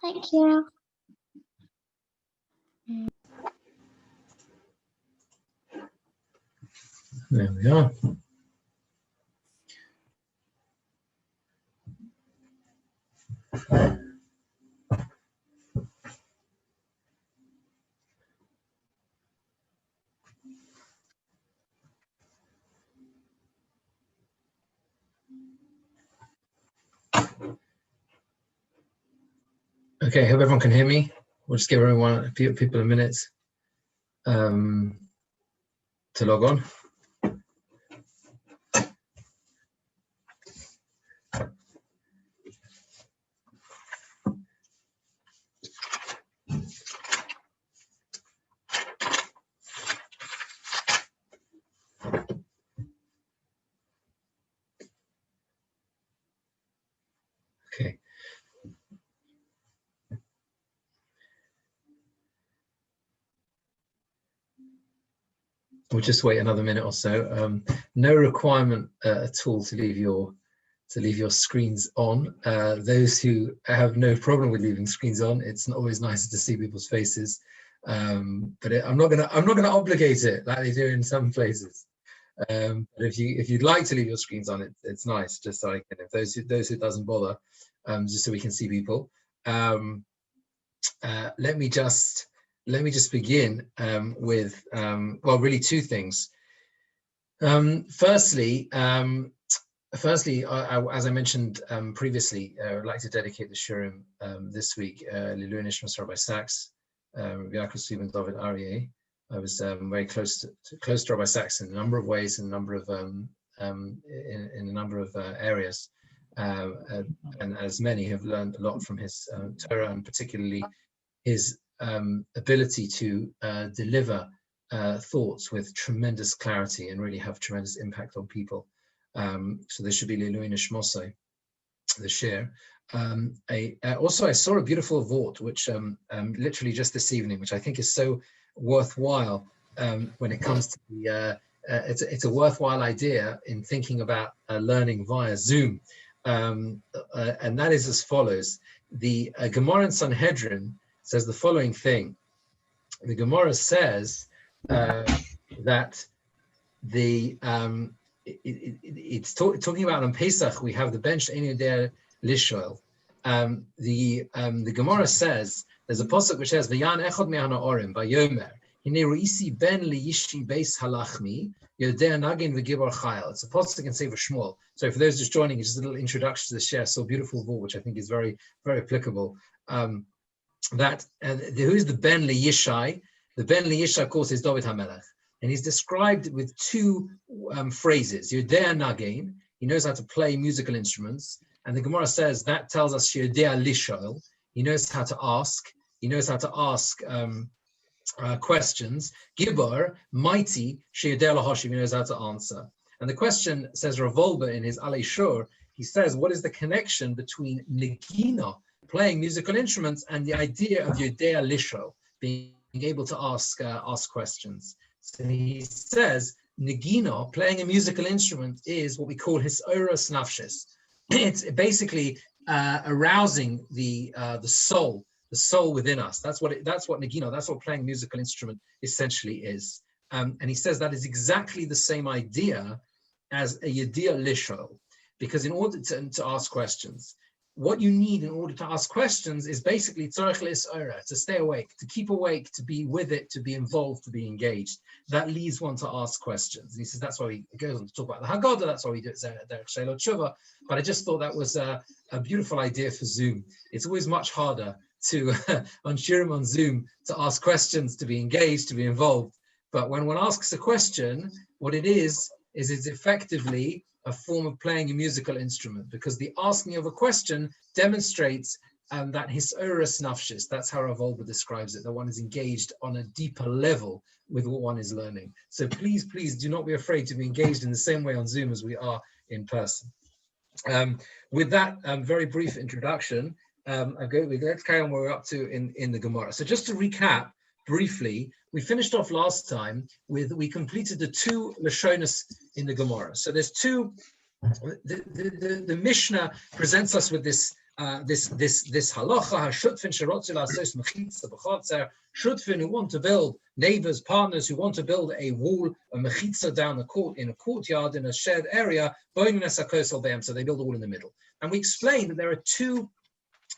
Thank you. There we are. Okay, hope everyone can hear me. We'll just give a few people a minute to log on. Okay. We'll just wait another minute or so. No requirement at all to leave your screens on. Those who have no problem with leaving screens on, it's always nicer to see people's faces. But I'm not gonna obligate it like they do in some places. But if you'd like to leave your screens on, it's nice. Just so I can, if those who it doesn't bother, just so we can see people. Let me just begin with well, really two things. Firstly, as I mentioned previously, I'd like to dedicate the Shurim this week, Lilu Nishmas Rabbi Sachs, Yaakov Stephen David Aryeh. I was very close to Rabbi Sachs in a number of ways, in a number of areas, and as many have learned a lot from his Torah, and particularly his ability to deliver thoughts with tremendous clarity and really have tremendous impact on people. So there should be Leilu Nishmosai, the share. Also, I saw a beautiful vort, which literally just this evening, which I think is so worthwhile when it comes to the. It's a worthwhile idea in thinking about learning via Zoom, and that is as follows. The Gemara in Sanhedrin says the following thing. The Gemara says that the it's talking about on Pesach we have the bench Ein Yodea Lishoel. The Gemara says there's a pasuk which says V'yan echad me'hanaorim Vayomer Hinei ru'isi ben liyishi beis halachmi Yodea nagin v'gibor chayil. It's a pasuk in Sefer Shmuel. So for those just joining, it's just a little introduction to the share. So beautiful vort, which I think is very, very applicable. That who's the Ben Liyishai? The Ben Liyishai, of course, is David HaMelech, and he's described with two phrases. Yodea Nagin, he knows how to play musical instruments, and the Gemara says that tells us Yodea Lishol, he knows how to ask. He knows how to ask questions. Gibor, mighty, Sheyodea Lahoshiv, he knows how to answer. And the question, says Rav Wolbe in his Alei Shur, he says, what is the connection between Negina, playing musical instruments, and the idea of Yodea Lisho, being able to ask questions? So he says, Negina, playing a musical instrument, is what we call hisoros nafshis. It's basically arousing the soul within us. That's what Negina, that's what playing a musical instrument essentially is. And he says that is exactly the same idea as a Yodea Lisho, because in order to ask questions, what you need in order to ask questions is basically tzorech le'isora, to stay awake, to keep awake, to be with it, to be involved, to be engaged. That leads one to ask questions. And he says that's why he goes on to talk about the Haggadah, that's why we do it Derech Sheilot Tshuva. But I just thought that was a beautiful idea for Zoom. It's always much harder to, on Shurim on Zoom, to ask questions, to be engaged, to be involved. But when one asks a question, what it is it's effectively a form of playing a musical instrument, because the asking of a question demonstrates that hisoros nafshis. That's how Rav Wolbe describes it, that one is engaged on a deeper level with what one is learning. So please do not be afraid to be engaged in the same way on Zoom as we are in person. With that very brief introduction, let's carry on where we're up to in the Gemara. So just to recap briefly, we finished off last time with, we completed the two Lashonos in the Gemara. So there's two, the Mishnah presents us with this this halacha, hashutfin sherotzu la'asos mechitza b'chotzer, shutfin who want to build, neighbors, partners who want to build a wall, a mechitza down the court, in a courtyard, in a shared area, boinin es hakosel be'em, so they build a wall in the middle. And we explained that there are two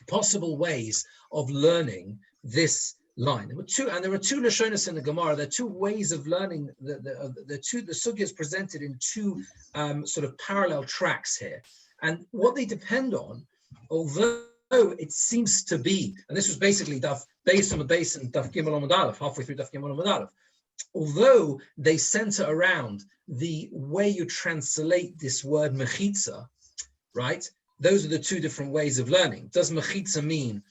possible ways of learning this line. There were two lashonos in the Gemara. There are two ways of learning. The sugya is presented in two sort of parallel tracks here, and what they depend on, although it seems to be, and this was basically daf based on the base and daf gimel amud aleph, halfway through daf gimel amud aleph, although they center around the way you translate this word mechitza, right? Those are the two different ways of learning. Does mechitza mean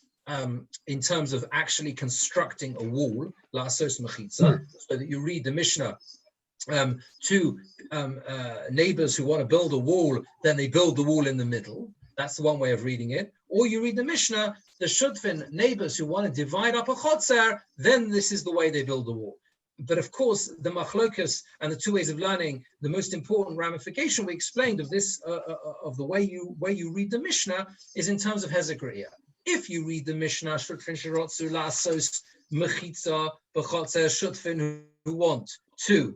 in terms of actually constructing a wall, la'asos mechitza, so that you read the Mishnah to neighbors who want to build a wall, then they build the wall in the middle. That's the one way of reading it. Or you read the Mishnah, the shutfin, neighbors who want to divide up a chotzer, then this is the way they build the wall. But of course, the machlokas and the two ways of learning, the most important ramification we explained of this, of the way you read the Mishnah, is in terms of hezek re'iyah. If you read the Mishnah, shutfin shirotzu la'asos mechitza b'chotzer, shutfin who want to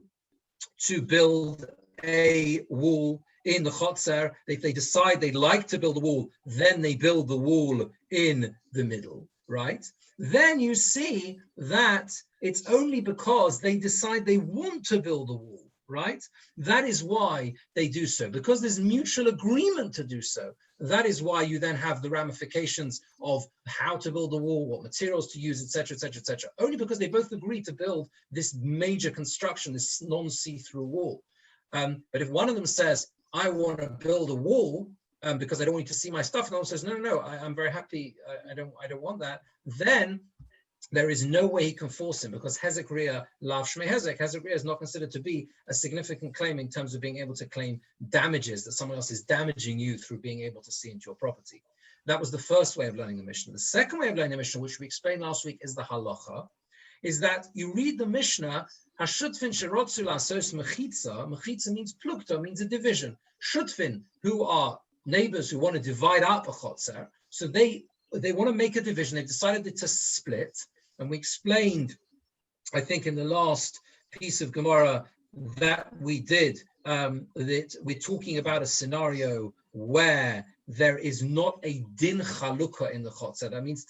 build a wall in the chotzer, if they decide they'd like to build a wall, then they build the wall in the middle, right? Then you see that it's only because they decide they want to build a wall, right? That is why they do so, because there's mutual agreement to do so. That is why you then have the ramifications of how to build a wall, what materials to use, etc., etc., etc. Only because they both agree to build this major construction, this non-see-through wall. But if one of them says, I want to build a wall because I don't want you to see my stuff, and the other says, no, I'm very happy, I don't want that, then there is no way he can force him, because hezek re'iyah lav shmei hezek. Hezek re'iyah is not considered to be a significant claim in terms of being able to claim damages, that someone else is damaging you through being able to see into your property. That was the first way of learning the Mishnah. The second way of learning the Mishnah, which we explained last week, is the halacha, is that you read the Mishnah, hashutfin sherotzu la'asos mechitza. Mechitza means plukta, means a division. Shutfin, who are neighbors who want to divide up a chotzer, so they want to make a division. They've decided to split. And we explained, I think, in the last piece of Gemara that we did, that we're talking about a scenario where there is not a din chalukah in the chotzer. That means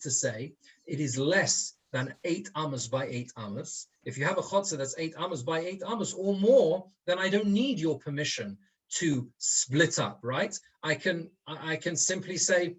to say, it is less than 8 amos by 8 amos. If you have a chotzer that's 8 amos by 8 amos or more, then I don't need your permission to split up, right? I can simply say,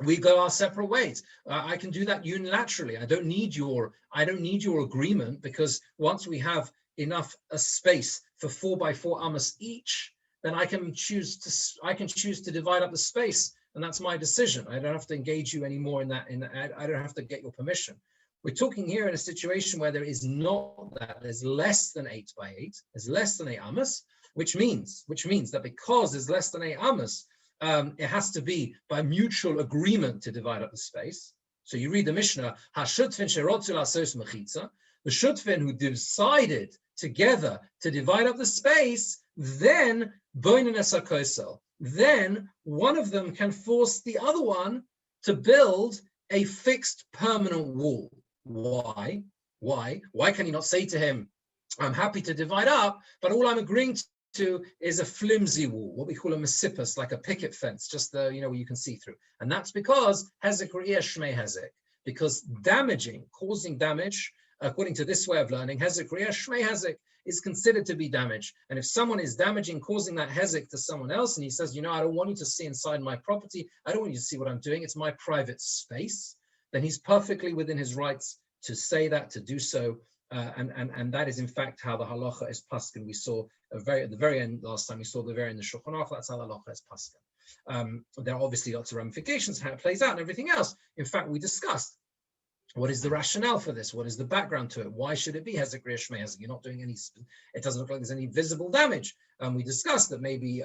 we go our separate ways. I can do that unilaterally. I don't need your agreement, because once we have enough space for 4 by 4 amos each, then I can choose to divide up the space, and that's my decision. I don't have to engage you anymore in that. I don't have to get your permission. We're talking here in a situation where there is not that. There's less than 8 by 8. There's less than 8 amos, which means that because there's less than 8 amos, it has to be by mutual agreement to divide up the space. So you read the Mishnah, hashutfin sherotzu la'asos mechitza, the shutfin who decided together to divide up the space, then boinin es hakosel, then one of them can force the other one to build a fixed permanent wall. Why? Why can you not say to him, I'm happy to divide up, but all I'm agreeing to is a flimsy wall, what we call a mesippus, like a picket fence, just where you can see through. And that's because hezek re'iyah shmei hezek, because causing damage, according to this way of learning, hezek re'iyah shmei hezek is considered to be damage. And if someone is causing that hezek to someone else, and he says, I don't want you to see inside my property, I don't want you to see what I'm doing, it's my private space, then he's perfectly within his rights to say that, to do so. And that is in fact how the halacha is paskin. We saw at the very end last time. We saw the very end of the Shulchan Aruch. That's how the halacha is paskin. There are obviously lots of ramifications, how it plays out, and everything else. In fact, we discussed what is the rationale for this. What is the background to it? Why should it be hezek re'iyah shmei hezek? You're not doing any. It doesn't look like there's any visible damage. We discussed that maybe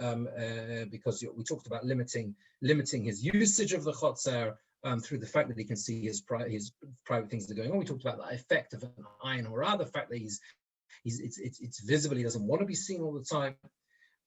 because we talked about limiting his usage of the chotzer. Through the fact that he can see his private things that are going on. We talked about the effect of an ayin hora, the fact that it's visible, he doesn't want to be seen all the time.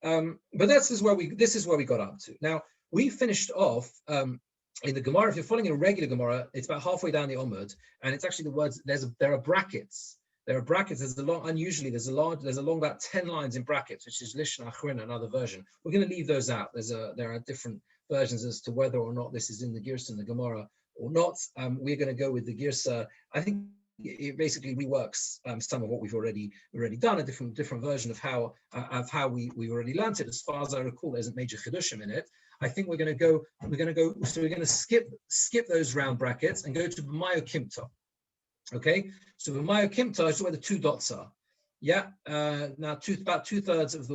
But this is where we got up to. Now, we finished off in the Gemara. If you're following a regular Gemara, it's about halfway down the Omud, and it's actually the words. There are brackets. There are brackets. There's a long, unusually there's a long about 10 lines in brackets, which is Lishna Achrin, another version. We're going to leave those out. There are different versions as to whether or not this is in the Girsa in the Gemara or not. We're going to go with the Girsa. I think it basically reworks some of what we've already done, a different version of how we already learned it. As far as I recall, there isn't major chidushim in it. I think we're going to skip those round brackets and go to B'mayo Kimta. Okay, so B'mayo Kimta is where the 2 dots are. Yeah, now about 2/3 of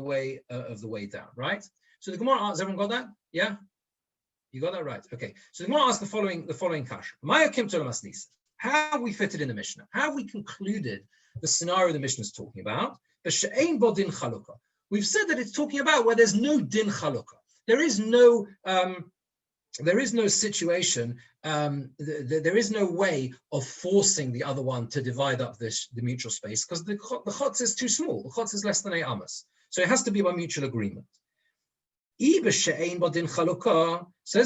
the way down, right? So the Gemara asks, everyone got that? Yeah, you got that right. Okay, so the Gemara asks the following kasha. B'mayo Kimta l'masnisa. How have we fitted in the Mishnah? How have we concluded the scenario the Mishnah is talking about? B'she'ein bo din chalukah. We've said that it's talking about where there's no din chalukah. There is no situation. There is no way of forcing the other one to divide up the mutual space because the chotz is too small. The chotz is less than 8 amas, so it has to be by mutual agreement. Says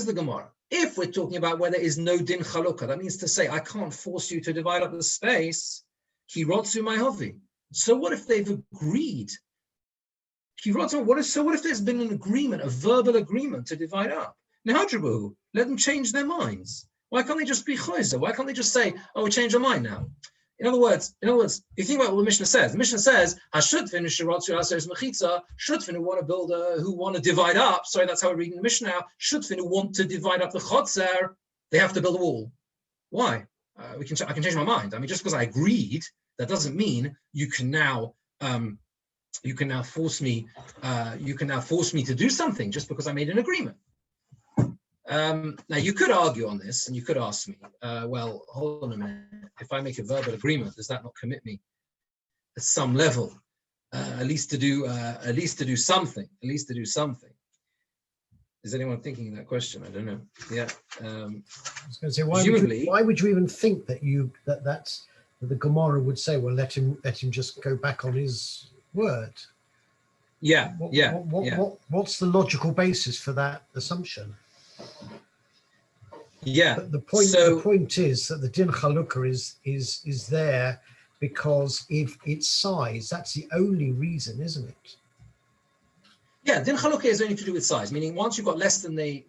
the Gemara. If we're talking about where there is no din chalukah, that means to say I can't force you to divide up the space. Kirotzu ma'hovi. So what if they've agreed? What if there's been an agreement, a verbal agreement to divide up? Nehadrabu, let them change their minds. Why can't they just be choizer? Why can't they just say, "Oh, we changed our mind now"? In other words, if you think about what the Mishnah says, Hashudfin shirotzu aseres mechitza, Shudfin who want to divide up. Sorry, that's how we're reading the Mishnah now. Shudfin who want to divide up the chotzer, they have to build a wall. Why? I can change my mind. I mean, just because I agreed, that doesn't mean you can now force me to do something just because I made an agreement. Now you could argue on this, and you could ask me, well, hold on a minute. If I make a verbal agreement, does that not commit me at some level, at least to do something? Is anyone thinking that question? I don't know. Yeah. I was going to say, why would you even think that the Gemara would say, well, let him just go back on his word? Yeah. What's the logical basis for that assumption? Yeah. But the point is that the din chalukah is there because if its size, that's the only reason, isn't it? Yeah, din chalukah is only to do with size, meaning once you've got less than a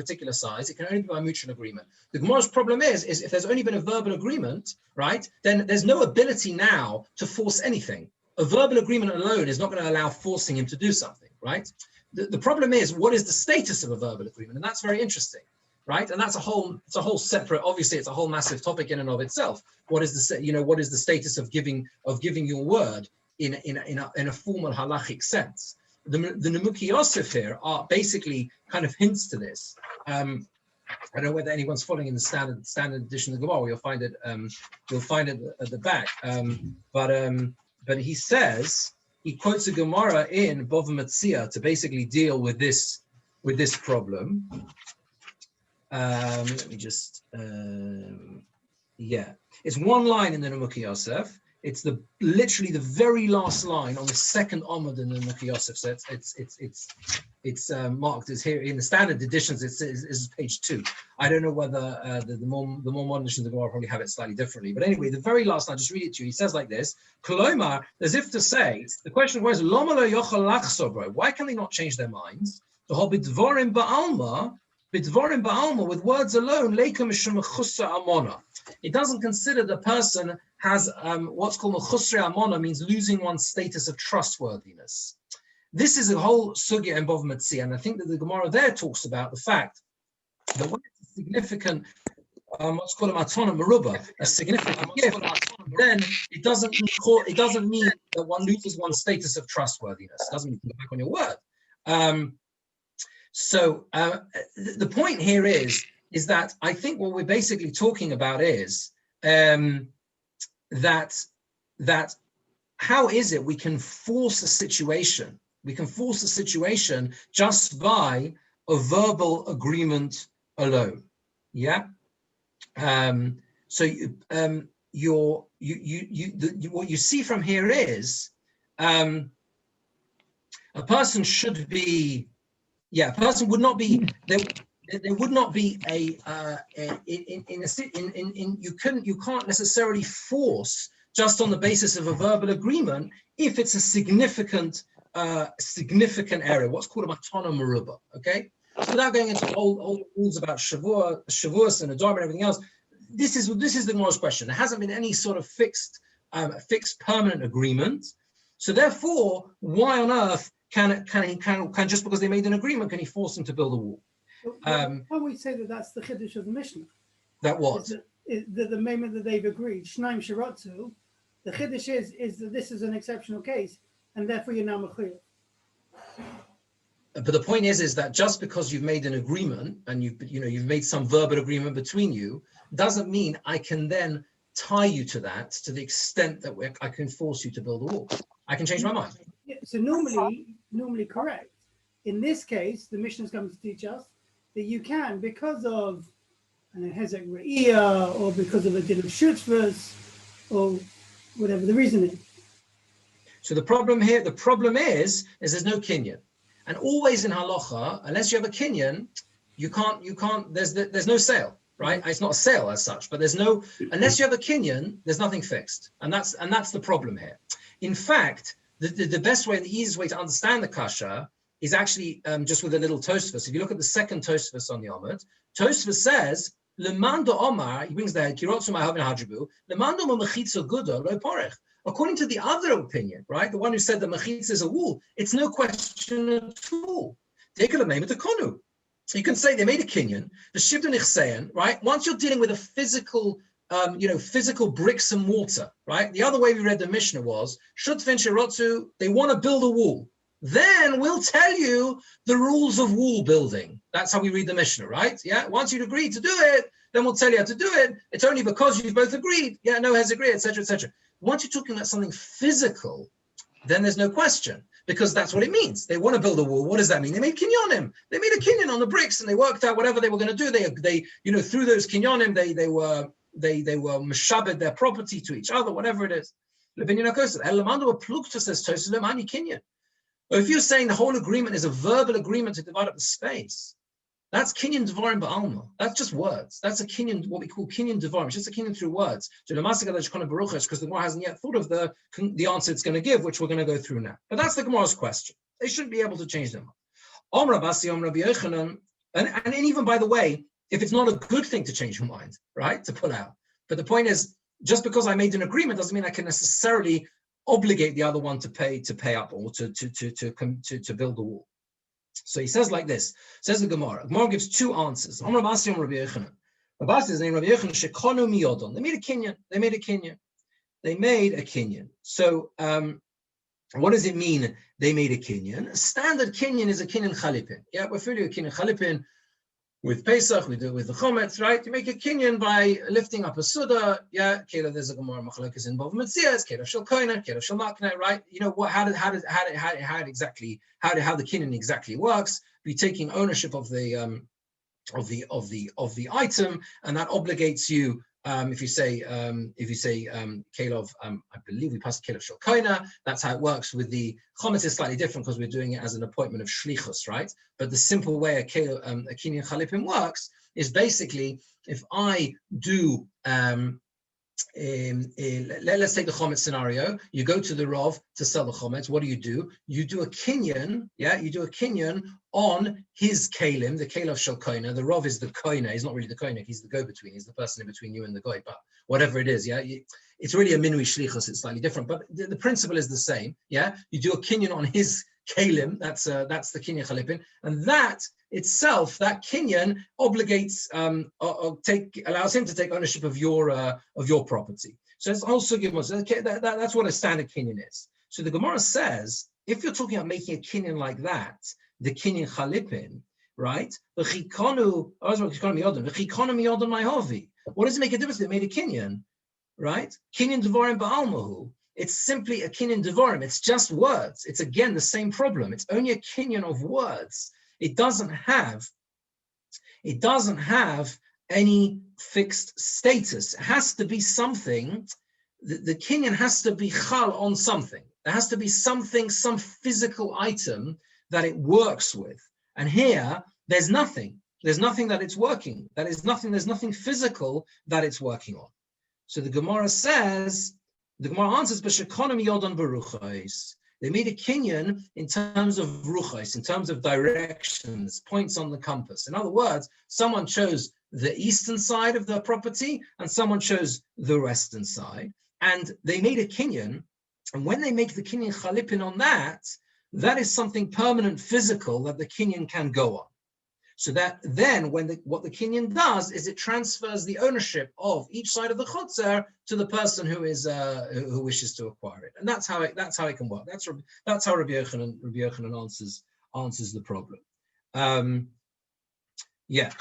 particular size, it can only be by mutual agreement. The Gemara's problem is if there's only been a verbal agreement, right, then there's no ability now to force anything. A verbal agreement alone is not going to allow forcing him to do something, right? The problem is, what is the status of a verbal agreement? And that's very interesting, right? And it's a whole separate, obviously it's a whole massive topic in and of itself. What is the status of giving your word in a formal halachic sense? The Nemuki Yosef here are basically kind of hints to this. I don't know whether anyone's following in the standard edition of the Gemara. You'll find it at the back. But he says, he quotes a Gemara in Bava Metzia to basically deal with this problem. Let me just, it's one line in the Nemuki Yosef. It's literally the very last line on the second Amud in the Nemuki Yosef. So it's marked as here in the standard editions. It's page 2. I don't know whether the more modern editions of the Gemara probably have it slightly differently. But anyway, the very last line, I'll just read it to you. He says like this: Kolomar, as if to say, the question was, Loma lo yochel lachzor bo? Why can they not change their minds? The bidvorim ba'alma, with words alone, leika mishum mechusra amona. It doesn't consider the person has what's called mechusra amona, means losing one's status of trustworthiness. This is a whole sugya in Bava Metzia, and I think that the Gemara there talks about the fact that when it's a significant, what's called a matana meruba, a significant gift, then it doesn't mean that one loses one's status of trustworthiness. It doesn't mean you go back on your word. So the point here is that I think what we're basically talking about is that how is it we can force a situation? We can force a situation just by a verbal agreement alone. Yeah. So what you see from here is a person should be Yeah, a person would not be there. There would not be you can't necessarily force just on the basis of a verbal agreement if it's a significant area, what's called a matana meruba. Okay, so without going into old rules about shavuos and adorim and everything else, this is the Gemara's question. There hasn't been any sort of fixed permanent agreement, so therefore, why on earth can just because they made an agreement can he force them to build a wall? Can we say that that's the chiddush of the Mishnah? That what? The moment that they've agreed, Shnaim Shiratzu, the chiddush is that this is an exceptional case, and therefore you're now mechuyev. But the point is that just because you've made an agreement and you've made some verbal agreement between you, doesn't mean I can then tie you to that to the extent that I can force you to build a wall. I can change my mind. Yeah, so normally correct. In this case, the Mishnah is coming to teach us that you can, because of an hezek re'iyah, or because of a din of shutzvus, or whatever the reason is. So the problem is there's no kinyan, and always in halacha, unless you have a kinyan, you can't. There's no sale, right? It's not a sale as such, but unless you have a kinyan, there's nothing fixed, and that's the problem here. In fact, the best way, the easiest way to understand the kasha is actually just with a little Tosfos. If you look at the second Tosfos on the Amud, Tosfos says, "Lemando Omar," he brings the Kirotzu Ma'havin Hajibu, "Lemando Mechitza Guda Lo Porech." According to the other opinion, right, the one who said that Mechitza is a wall, it's no question at all. Take a name of the Konu. You can say they made a kinyan, the Shivdun Ichseyan, right? Once you're dealing with a physical bricks and mortar, right? The other way we read the Mishnah was, Shutfin Shirotzu, they want to build a wall. Then we'll tell you the rules of wall building. That's how we read the Mishnah, right? Yeah. Once you'd agreed to do it, then we'll tell you how to do it. It's only because you've both agreed. Yeah, no has agreed, etc., etc. Once you're talking about something physical, then there's no question, because that's what it means. They want to build a wall. What does that mean? They made kinyonim. They made a kinyon on the bricks, and they worked out whatever they were going to do. They through those kinyonim, they were meshabed their property to each other, whatever it is. If you're saying the whole agreement is a verbal agreement to divide up the space, that's kinyan devarim ba'alma. That's just words. That's a kinyan, what we call kinyan devarim. It's just a kinyan through words. So the Masika because the Gemara hasn't yet thought of the answer it's going to give, which we're going to go through now. But that's the Gemara's question. They shouldn't be able to change them. And even by the way, if it's not a good thing to change your mind, right, to pull out. But the point is, just because I made an agreement doesn't mean I can necessarily obligate the other one to pay up or to build the wall. So he says like this, says the Gemara. Gemara gives two answers. Rabbi Abasi's name, Rabbi Yochanan, Shekonu miyodon. They made a kinyan. So what does it mean they made a kinyan? A standard kinyan is a kinyan chalipin. Yeah, we're familiar with kinyan chalipin. With Pesach, we do it with the Chometz, right? You make a kinyan by lifting up a Suda. Yeah, Kela, there's a Gemara Machlokes involved with Metzias, Kela Shel Koina, Kela Shel Makna, right? You know what? How the kinyan exactly works? Be taking ownership of the item, and that obligates you. If you say Kelov, I believe we passed Kelov Shel Koina. That's how it works. With the Chometz is slightly different because we're doing it as an appointment of Shlichus, right? But the simple way a Kinyan Chalipim works is basically if I do, let's take the Chometz scenario. You go to the Rav to sell the Chometz. What do? You do a Kinyan, yeah? You do a Kinyan on his Kalim, the Kelov Shel Koina. The Rav is the Koina. He's not really the Koina. He's the go-between. He's the person in between you and the Goy. But whatever it is, yeah? It's really a Minui Shlichus. It's slightly different. But the principle is the same, yeah? You do a Kinyan on his Kalim. That's the Kinyan Chalipin. And that itself, that Kinyan obligates, allows him to take ownership of your property. So it's also given us, that's what a standard Kinyan is. So the Gemara says, if you're talking about making a Kinyan like that, the Kinyan Chalipin, right? What does it make a difference? They made a Kinyan, right? Kinyan Devarim Ba'almahu. It's simply a Kinyan Devarim. It's just words. It's again the same problem. It's only a Kinyan of words. It doesn't have any fixed status. It has to be something. The Kinyan has to be chal on something. There has to be something, some physical item that it works with. And here, there's nothing. There's nothing that it's working. There's nothing physical that it's working on. So the Gemara answers, B'shekonim yodon beruchos. They made a kinyan in terms of ruchos, in terms of directions, points on the compass. In other words, someone chose the eastern side of the property and someone chose the western side. And they made a kinyan. And when they make the kinyan chalipin on that, that is something permanent, physical, that the kinyan can go on. So that then what the kinyan does is it transfers the ownership of each side of the chotzer to the person who wishes to acquire it, and that's how it can work. That's how Rabbi Yochanan answers the problem. Yeah.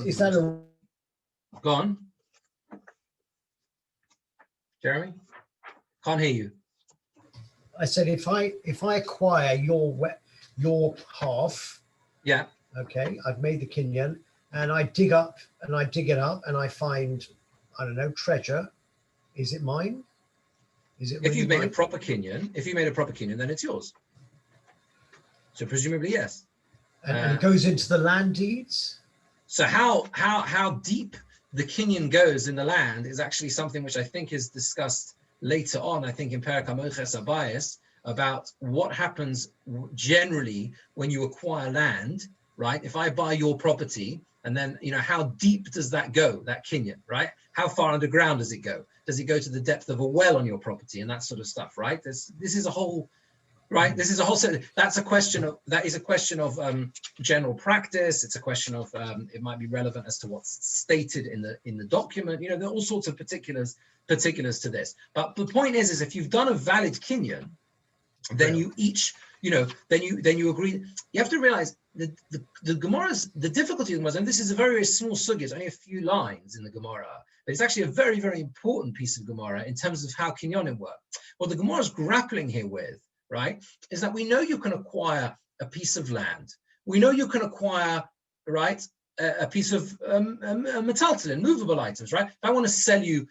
Is that a... Go on, Jeremy? Can't hear you. I said if I acquire your half. Yeah. Okay, I've made the kinyan, and I dig it up, and I find, I don't know, treasure. Is it mine? Is it? If really you've made mine? a proper kinyan, then it's yours. So presumably, yes. And it goes into the land deeds. So how deep the kinyan goes in the land is actually something which I think is discussed later on. I think in Perek HaMoches Abayis about what happens generally when you acquire land. Right? If I buy your property, and then, how deep does that go, that kinyan, right? How far underground does it go? Does it go to the depth of a well on your property and that sort of stuff, right? This is a whole, right? This is a whole set. That is a question of general practice. It's a question of, it might be relevant as to what's stated in the document. There are all sorts of particulars to this. But the point is if you've done a valid kinyan, then you each, then you agree. You have to realize the Gemara's, the difficulty of the Gemara, and this is a very, very small sugya, it's only a few lines in the Gemara, but it's actually a very, very important piece of Gemara in terms of how kinyanim work. What the Gemara is grappling here with, right, is that we know you can acquire a piece of land. We know you can acquire, right, a piece of metaltalin, movable items, right? If I want to sell you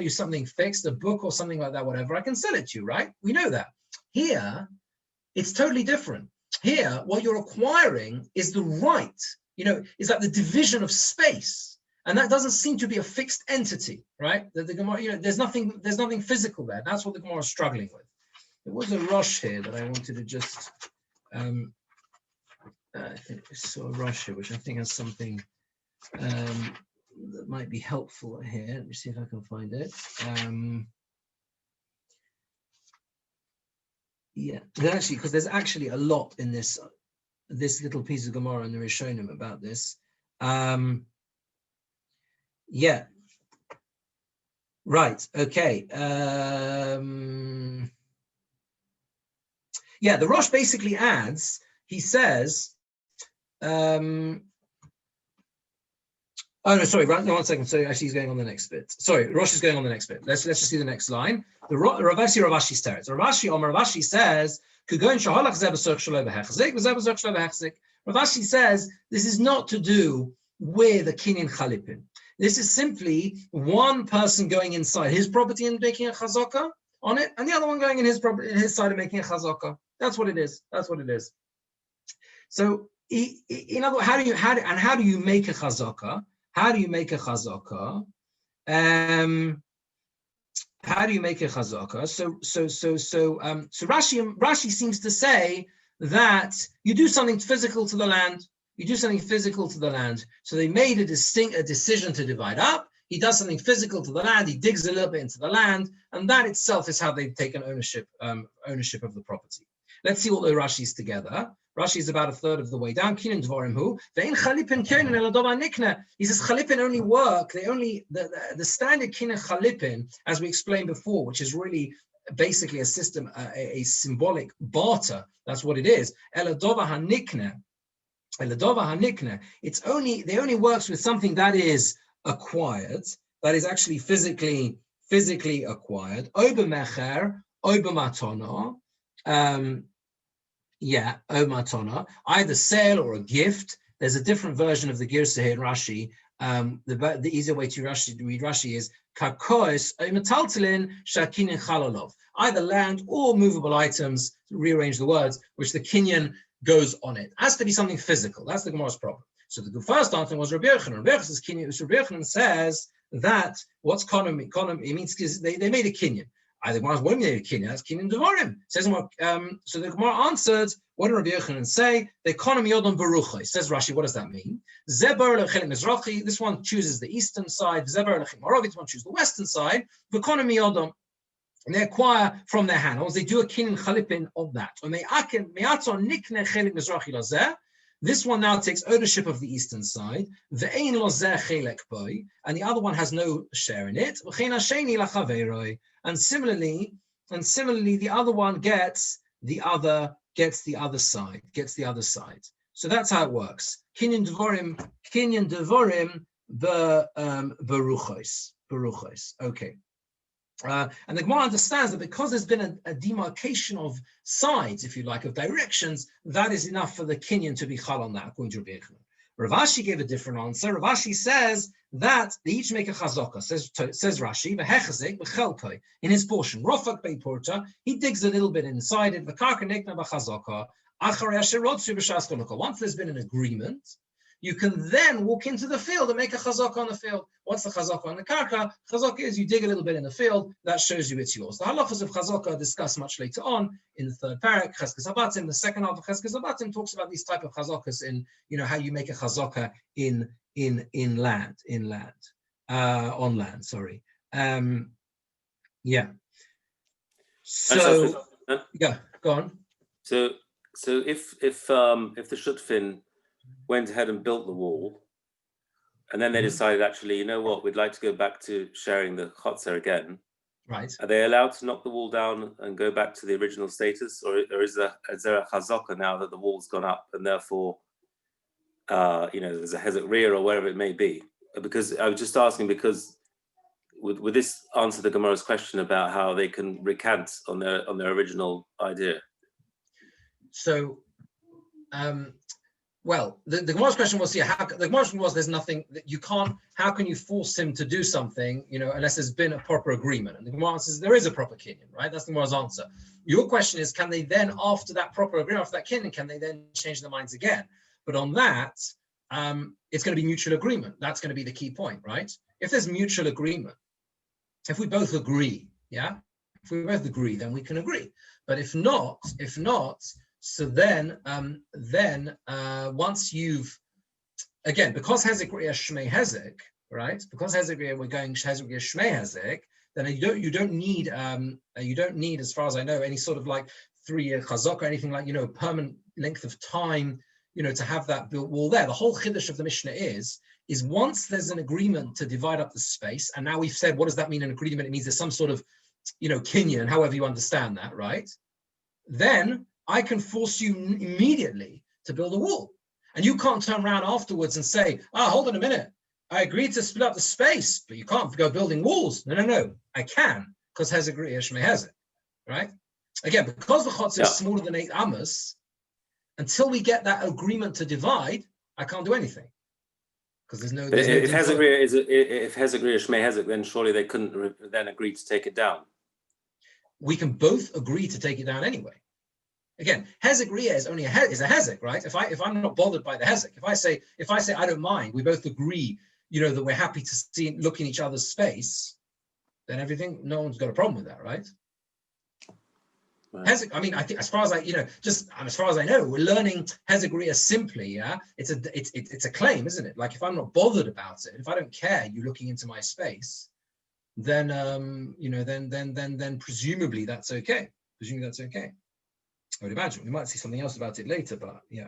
something fixed, a book or something like that, whatever, I can sell it to you, right? We know that. Here, it's totally different. Here, what you're acquiring is the right, is like the division of space. And that doesn't seem to be a fixed entity, right? The Gemara, there's nothing physical there. That's what the Gemara is struggling with. There was a rush here that I wanted to just, I think I saw a rush here, which I think has something that might be helpful here. Let me see if I can find it. Yeah, because there's actually a lot in this little piece of Gemara in the Rishonim about this. Yeah. Right. Okay. Yeah, the Rosh basically adds. He says. Oh no, sorry. Right, no, 1 second. So actually, he's going on the next bit. Sorry, Rosh is going on the next bit. Let's just see the next line. The Ravashi teretz. Ravashi says, Ravashi says this is not to do with a kinyan chalipin. This is simply one person going inside his property and making a chazaka on it, and the other one going in his property, in his side and making a chazaka. That's what it is. That's what it is. So, in other words, how do you make a chazaka? How do you make a chazaka? How do you make a chazaka? So Rashi seems to say that you do something physical to the land. You do something physical to the land. So they made a decision to divide up. He does something physical to the land. He digs a little bit into the land, and that itself is how they've taken ownership of the property. Let's see all the Rashis together. Rashi is about a third of the way down. He says chalipin only work. The standard kinyan chalipin, as we explained before, which is really basically a system, a symbolic barter. That's what it is. Eladova hanikne. They only works with something that is acquired, that is actually physically acquired. Ober mecher, ober matona. Either sale or a gift. There's a different version of the Girsa here in Rashi. The easier way to read Rashi is kakos metaltalin shakinin chalalov. Either land or movable items, to rearrange the words, which the kinyan goes on it. It has to be something physical. That's the Gemara's problem. So the first answer was Rabbi Yochanan. Rabbi Yochanan says that what's konom, it means they made a kinyan. The Gemara what made a kinyan? That's kinyan devarim. Says so the Gemara answered, what did Rabbi Yochanan say? They konom yodom baruchai. Says Rashi, what does that mean? Zebar lechelim mizrachi. This one chooses the eastern side. Zebar lechim maravi. This one chooses the western side. V'konom yodom. And they acquire from their handles. They do a kinyan chalipin of that. This one now takes ownership of the eastern side, and the other one has no share in it. And similarly, the other one gets the other side. So that's how it works. Kinyan devorim beruchos. Okay. And the Gemara understands that because there's been a demarcation of sides, if you like, of directions, that is enough for the kinyan to be chal on that, according to Rabbi Yochanan. Rav Ashi gave a different answer. Rav Ashi says that they each make a chazaka. Says Rashi, v'hechazik v'chelkoi, in his portion. Rofak bei porta, he digs a little bit inside it. V'karka nekna b'chazaka, acharei asher rotzu b'shas konuka. Once there's been an agreement, you can then walk into the field and make a chazaka on the field. What's the chazaka on the karka? Chazaka is you dig a little bit in the field, that shows you it's yours. The halachas of chazaka are discussed much later on in the third parak, Cheskes Habatim. The second half of Cheskes Habatim talks about these type of chazakas in, how you make a chazaka on land. Sorry. Yeah. So yeah, go on. So if the Shutfin went ahead and built the wall, and then they decided, actually, you know what, we'd like to go back to sharing the chotzer again. Right. Are they allowed to knock the wall down and go back to the original status, or is there a chazaka now that the wall's gone up and therefore, there's a hezek rear or wherever it may be? Because I was just asking, because with this answer to Gemara's question about how they can recant on their original idea. So, well, the Gemara's question was, the Gemara's question was, there's nothing that you can't, how can you force him to do something, unless there's been a proper agreement? And the Gemara says there is a proper kinyan, right? That's the Gemara's answer. Your question is, can they then, after that proper agreement, after that kinyan, can they then change their minds again? But on that, it's going to be mutual agreement. That's going to be the key point, right? If there's mutual agreement, if we both agree, then we can agree. But if not, so then once you've, again, because hezek re'ah shmei hezek, right? Because hezek re'ah, we're going hezek re'ah shmei hezek, then you don't need, as far as I know, any sort of like 3-year chazak or anything like, permanent length of time, to have that built wall there. The whole chiddush of the Mishnah is once there's an agreement to divide up the space, and now we've said, what does that mean, an agreement? It means there's some sort of, kinyan, however you understand that, right? Then I can force you immediately to build a wall. And you can't turn around afterwards and say, hold on a minute. I agreed to split up the space, but you can't go building walls. No. I can, because hezek re'ah shmei hezek, right? Again, because the chotzer is smaller than 8 amos, until we get that agreement to divide, I can't do anything. Because there's no... If hezek re'ah shmei hezek, then surely they couldn't then agree to take it down. We can both agree to take it down anyway. Again, hezek re'ah is only a hezek, right? If I'm not bothered by the hezek, if I say I don't mind, we both agree, that we're happy to look in each other's space, then no one's got a problem with that, right? Hezek, I mean, I think as far as I know, we're learning hezek re'ah simply. Yeah, it's a claim, isn't it? Like if I'm not bothered about it, if I don't care you looking into my space, then then presumably that's okay. I would imagine. We might see something else about it later, but yeah.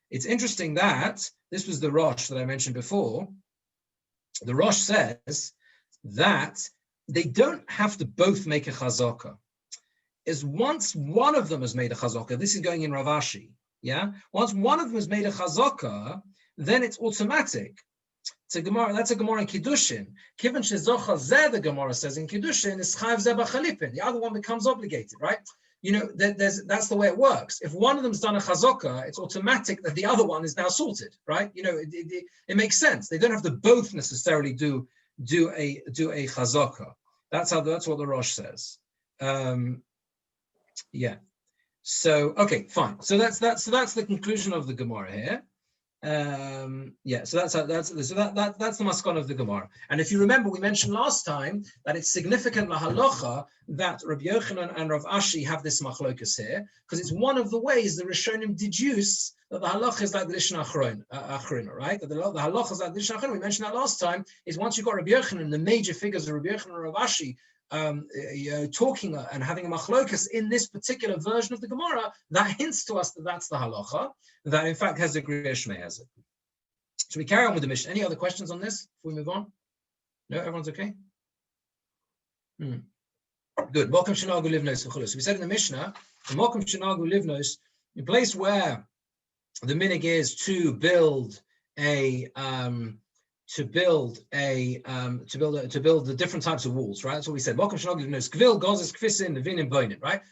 It's interesting that this was the Rosh that I mentioned before. The Rosh says that they don't have to both make a chazaka. Is once one of them has made a chazaka, this is going in Rav Ashi, yeah? Once one of them has made a chazaka, then it's automatic. It's a Gemara, that's a Gemara in Kiddushin. Kivan shezocha zeh, the Gemara says in Kiddushin, is chayav zeh b'chalipin. The other one becomes obligated, right? That's the way it works. If one of them's done a chazaka, it's automatic that the other one is now sorted, right? It makes sense. They don't have to both necessarily do a chazaka. That's what the Rosh says. Yeah. So okay, fine. So that's the conclusion of the Gemara here. So that's the maskon of the Gemara. And if you remember, we mentioned last time that it's significant lahalocha that Rabbi Yochanan and Rav Ashi have this machlokas here, because it's one of the ways the Rishonim deduce that the halacha is like the Rishon Achrona, right? That the halacha is like the Rishon Achrona. We mentioned that last time. Is once you've got Rabbi Yochanan, the major figures of Rabbi Yochanan and Rav Ashi, talking and having a machlokas in this particular version of the Gemara, that hints to us that that's the halacha, that in fact has a Shmei has it. Should we carry on with the Mishnah? Any other questions on this before we move on? No, everyone's okay? Good. Mokum shenagu livnos v'chulos. We said in the Mishnah, Mokum shenagu livnos, a place where the minig is to build the different types of walls, right? That's what we said. Right?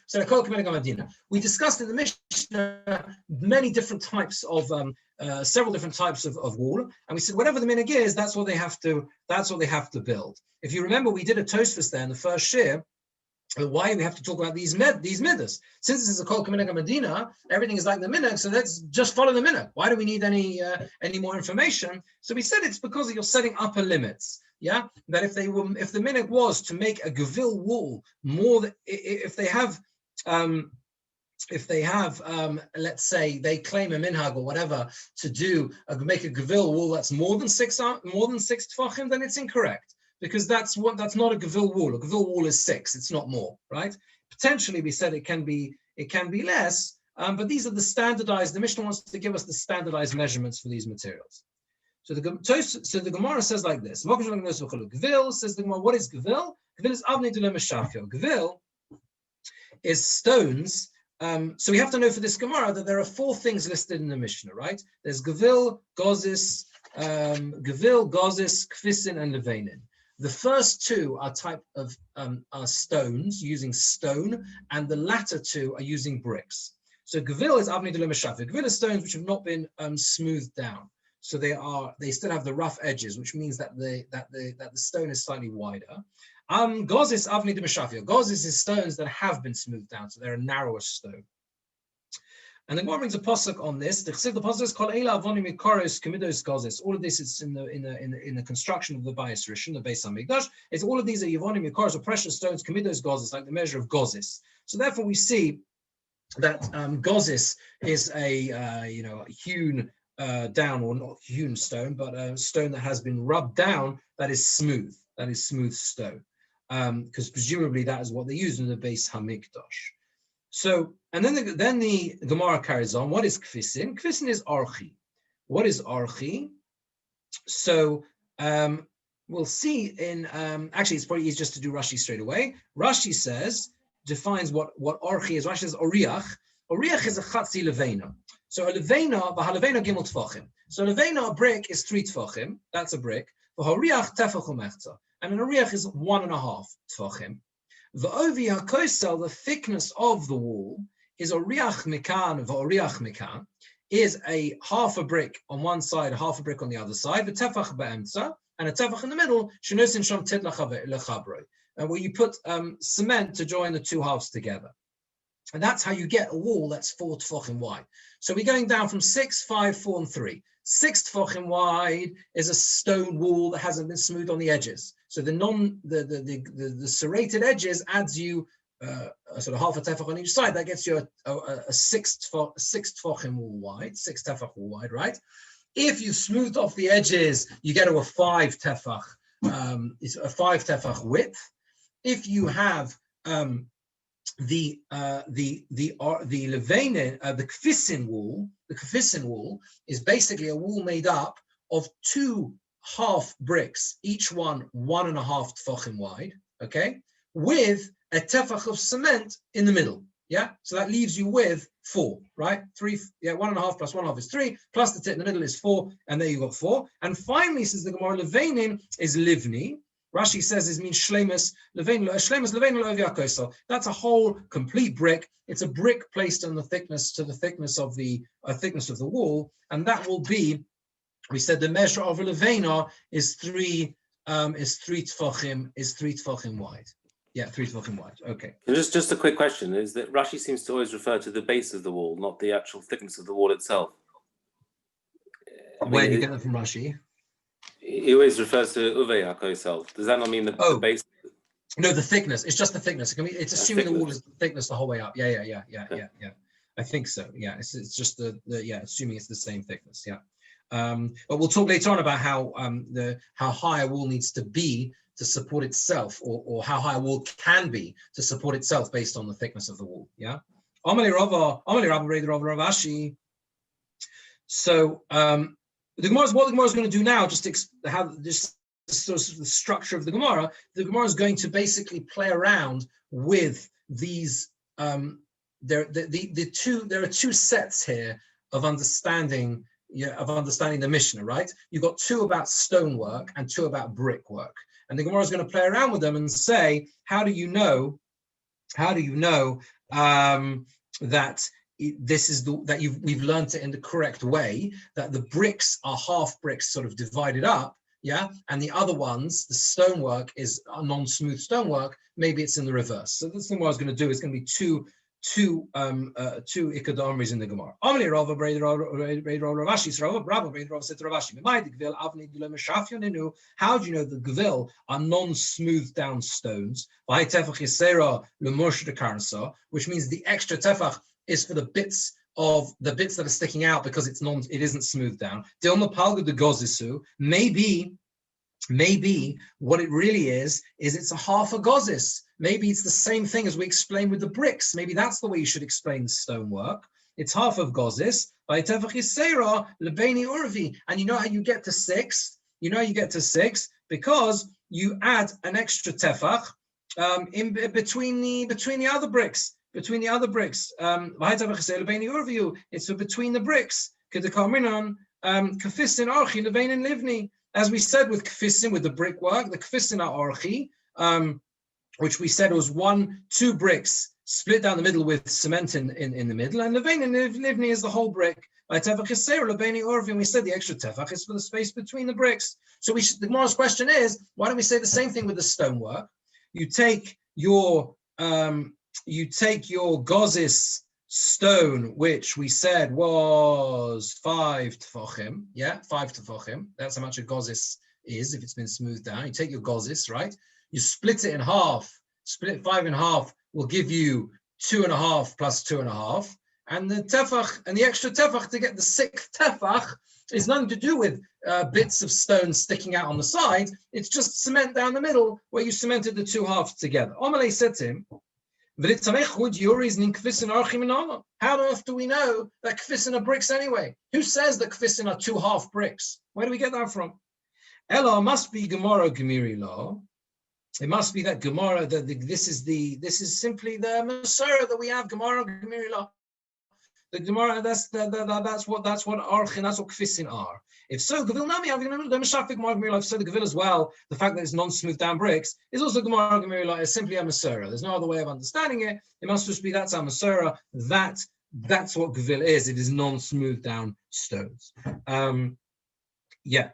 So we discussed in the Mishnah many different types of several different types of wall, and we said whatever the minig is, that's what they have to build. If you remember, we did a tosfos there in the first shir. Why we have to talk about these midas? Since this is a kol k'minhag Medina, everything is like the minhag, so let's just follow the minhag. Why do we need any more information? So we said it's because you're setting upper limits. Yeah, that if the minhag was to make a gevil wall more than if they have let's say they claim a minhag or whatever to make a gevil wall that's more than six tefachim, then it's incorrect. Because that's not a gevil wall. A gevil wall is 6; it's not more, right? Potentially, we said it can be less, but these are the standardized. The Mishnah wants to give us the standardized measurements for these materials. So the Gemara says like this: Gevil, says the Gemara. What is gevil? Gevil is avnei de lemeshafio. Gevil is stones. So we have to know for this Gemara that there are 4 things listed in the Mishnah, right? There's gevil, gozis, kfisin, and levanin. The first 2 are type of are stones, using stone, and the latter 2 are using bricks. So gevil is avnei de lemeshafio. Gevil is stones which have not been smoothed down, so they still have the rough edges, which means that the stone is slightly wider. Gozis avnei de meshafio. Gozis is stones that have been smoothed down, so they're a narrower stone. And the Gemara brings a pasuk on this. The pasuk is called Eila avonim ikoros kemidos gozis. All of this is in the construction of the Bayis Rishon, the Beis Hamikdash. It's all of these are yavonim ikoros, or precious stones, kemidos gozis, like the measure of gozis. So therefore, we see that gozis is a hewn down, or not hewn stone, but a stone that has been rubbed down, that is smooth stone, because presumably that is what they use in the Beis Hamikdash. So, and then the Gemara carries on. What is kfisin? Kfisin is archi. What is archi? So we'll see in actually it's probably easy just to do Rashi straight away. Rashi defines what archi is. Rashi says oriach. Oriach is a chatzi levena. So a levena, v'halevena gimel tefachim. So levena, a brick, is 3 tefachim. That's a brick. V'horiach tefach u'mechza. And an oriach is 1.5 tefachim. The ovi hakosel, the thickness of the wall, is oriach mikan, v'oriach mikan, is a half a brick on one side, half a brick on the other side, the tefach be'emtza, and a tefach in the middle, shenosin sham tit lechabro, where you put cement to join the 2 halves together. And that's how you get a wall that's 4 tefachim wide. So we're going down from 6, 5, 4, and 3. 6 tefachim wide is a stone wall that hasn't been smoothed on the edges. So the serrated edges adds you a sort of half a tefach on each side. That gets you a 6 tefachim wall wide, 6 tefach wall wide, right? If you smooth off the edges, you get to a 5 tefach. It's a 5 tefach width. If you have the levanin, the kfisin wall is basically a wall made up of 2 half bricks, each one 1.5 tefachim wide, okay, with a tefach of cement in the middle. Yeah, so that leaves you with 4, right? 3, 1.5 plus 1.5 is 3, plus the tit in the middle is 4, and there you got 4. And finally, says the Gemara, levanin is livni. Rashi says it means shlemus levain lo. That's a whole complete brick. It's a brick placed on the thickness of the wall, and that will be, we said, the measure of a levena is 3 tefachim wide. Yeah, 3 tefachim wide. Okay. And just a quick question is that Rashi seems to always refer to the base of the wall, not the actual thickness of the wall itself. Where do you get that from Rashi? He always refers to Uvei HaKosel. Does that not mean the base? No, the thickness. It's just the thickness. It's assuming the wall is the thickness the whole way up. Yeah. I think so. Yeah, it's just assuming it's the same thickness. Yeah. But we'll talk later on about how high a wall needs to be to support itself, or how high a wall can be to support itself based on the thickness of the wall. Yeah. So the Gemara is going to do now, just to have this sort of the structure of the Gemara. The Gemara is going to basically play around with these. There are two sets here of understanding. Of understanding the Mishnah, right? You've got 2 about stonework and 2 about brickwork, and the Gemara is going to play around with them and say, how do you know that this is that we've learned it in the correct way, that the bricks are half bricks sort of divided up, yeah, and the other ones, the stonework is a non-smooth stonework, maybe it's in the reverse. So this thing what I was going to do is going to be two Ikad Omris in the Gemara. How do you know the Gvil are non-smooth down stones? Which means the extra tefach is for the bits that are sticking out because it isn't smoothed down. Maybe what it really is it's a half a gozis. Maybe it's the same thing as we explained with the bricks. Maybe that's the way you should explain the stonework. It's half of gozis. And you know how you get to 6? You know how you get to 6 because you add an extra tefach in between the other bricks. Between the other bricks. It's between the bricks. As we said with kfisin, with the brickwork, the kfisin are orchi, which we said was 2 bricks split down the middle with cement in the middle, and levein and livni is the whole brick. And we said the extra tefach is for the space between the bricks. So the Gemara's question is, why don't we say the same thing with the stonework? You take your gozis stone, which we said was 5 tefachim. Yeah, 5 tefachim. That's how much a gozis is if it's been smoothed down. You take your gozis, right? You split it in half. Split 5 in half will give you 2.5 plus 2.5. And the tefach and the extra tefach to get the 6th tefach is nothing to do with bits of stone sticking out on the side. It's just cement down the middle where you cemented the 2 halves together. Omalei said to him, how on earth do we know that kfisin are bricks anyway? Who says that kfisin are 2 half bricks? Where do we get that from? Ella must be Gemara Gemiri law. It must be that Gemara. This is simply the Masora that we have. Gemara Gemiri law. The Gemara. That's what archin. That's what kfisin are. If so, Gevil Nami, if so, the Gevil as well, the fact that it's non-smooth down bricks is also Gemara Gemara is simply a Masora. There's no other way of understanding it. It must just be that's a Masora. That's what Gevil is. It is non-smooth down stones. Yeah.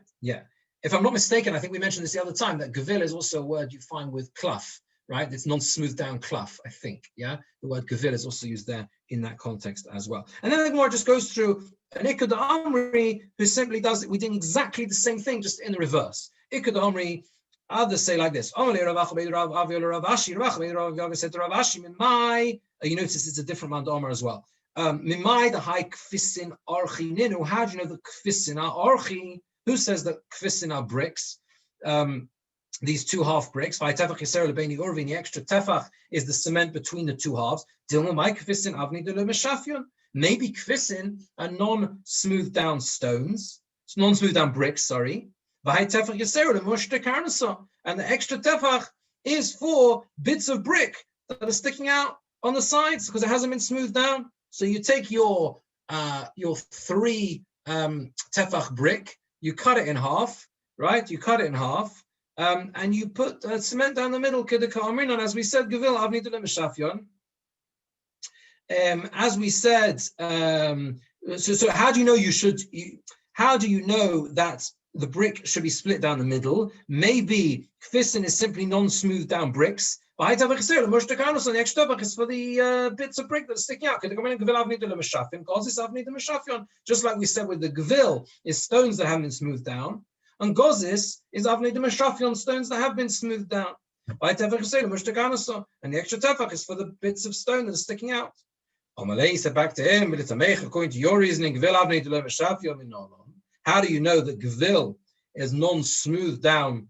If I'm not mistaken, I think we mentioned this the other time, that Gevil is also a word you find with klaf, right? It's non-smooth down klaf, I think. Yeah, the word Gevil is also used there in that context as well. And then the Gemara just goes through an Ikad Amri who simply does it. We did exactly the same thing, just in the reverse. Ikad Amri, others say like this. You notice it's a different Mandamar as well. Mimai the high kfisin archi ninu. How do you know the kfisin are archi? Who says that kfisin are bricks? These 2 half bricks. The extra tefach is the cement between the 2 halves. Maybe kfisin are non-smooth down stones. It's non-smooth down bricks, sorry. And the extra tefach is for bits of brick that are sticking out on the sides because it hasn't been smoothed down. So you take your 3 tefach brick, you cut it in half, right? You cut it in half, and you put cement down the middle. As we said, Gevil avni de meshafyon. As we said, so how do you know how do you know that the brick should be split down the middle? Maybe kfisin is simply non-smooth down bricks, The extra tefach is for the bits of brick that's sticking out. Just like we said with the gvil, is stones that haven't been smoothed down, and gozis is avnei de meshafion, stones that have been smoothed down. And the extra tefach is for the bits of stone that are sticking out. Amalei said back to him, according to your reasoning, how do you know that gvil is non-smoothed down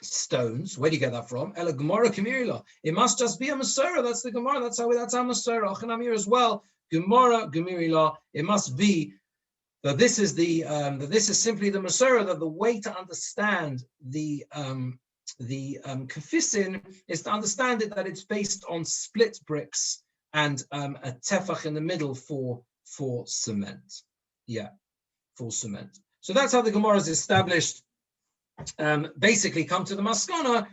stones? Where do you get that from? Ela Gemara Kimirila. It must just be a Masura. That's the Gemara. That's our Masura. Achanamir as well. Gemara Gemirila. It must be that this is the this is simply the Masura, that the way to understand the kafisin is to understand it that it's based on split bricks and a tefach in the middle for cement. Yeah, for cement. So that's how the Gemara is established. Basically come to the maskana.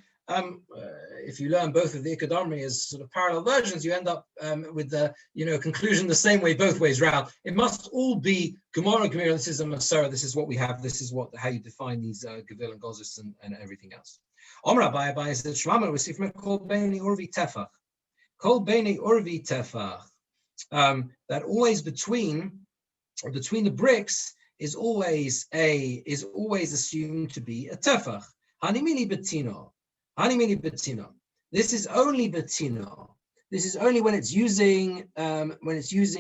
If you learn both of the Ikadamri as sort of parallel versions, you end up with the conclusion the same way both ways round. It must all be Gemara. This is a Masara. This is what we have. This is how you define these Gavil and Gozis and everything else. Omra Abai said Shmama receive from Kol Beini Urvi Tefach. Kol Beini Urvi Tefach. That always between the bricks is always assumed to be a tefach. Hanimini betino. Hanimini betino. This is only betino. This is only when it's using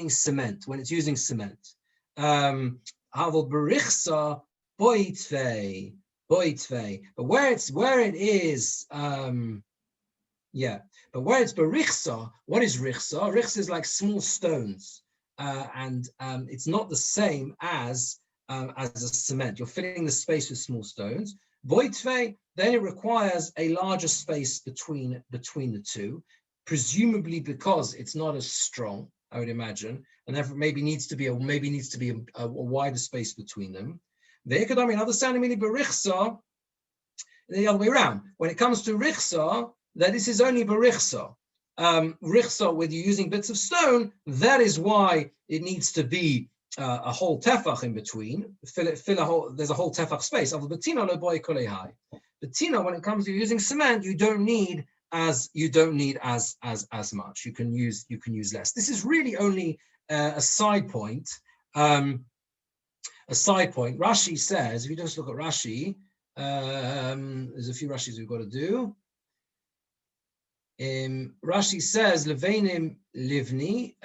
cement. When it's using cement. Havel berichsa boitvei. But where it is but where it's berichsa, what is richsa? Richsa is like small stones. And it's not the same as a cement. You're filling the space with small stones. Boitve, then it requires a larger space between the two, presumably because it's not as strong, I would imagine, and therefore maybe needs to be a wider space between them. The economy, understanding meaning berichsa, the other way around. When it comes to richsa, that this is only berichsa. Richsa, with you using bits of stone, that is why it needs to be a whole tefach in between. There's a whole tefach space. Betina, when it comes to using cement, you don't need as much. You can use less. This is really only a side point. Rashi says, if you just look at Rashi, there's a few Rashis we've got to do. Rashi says, "Levenim livni."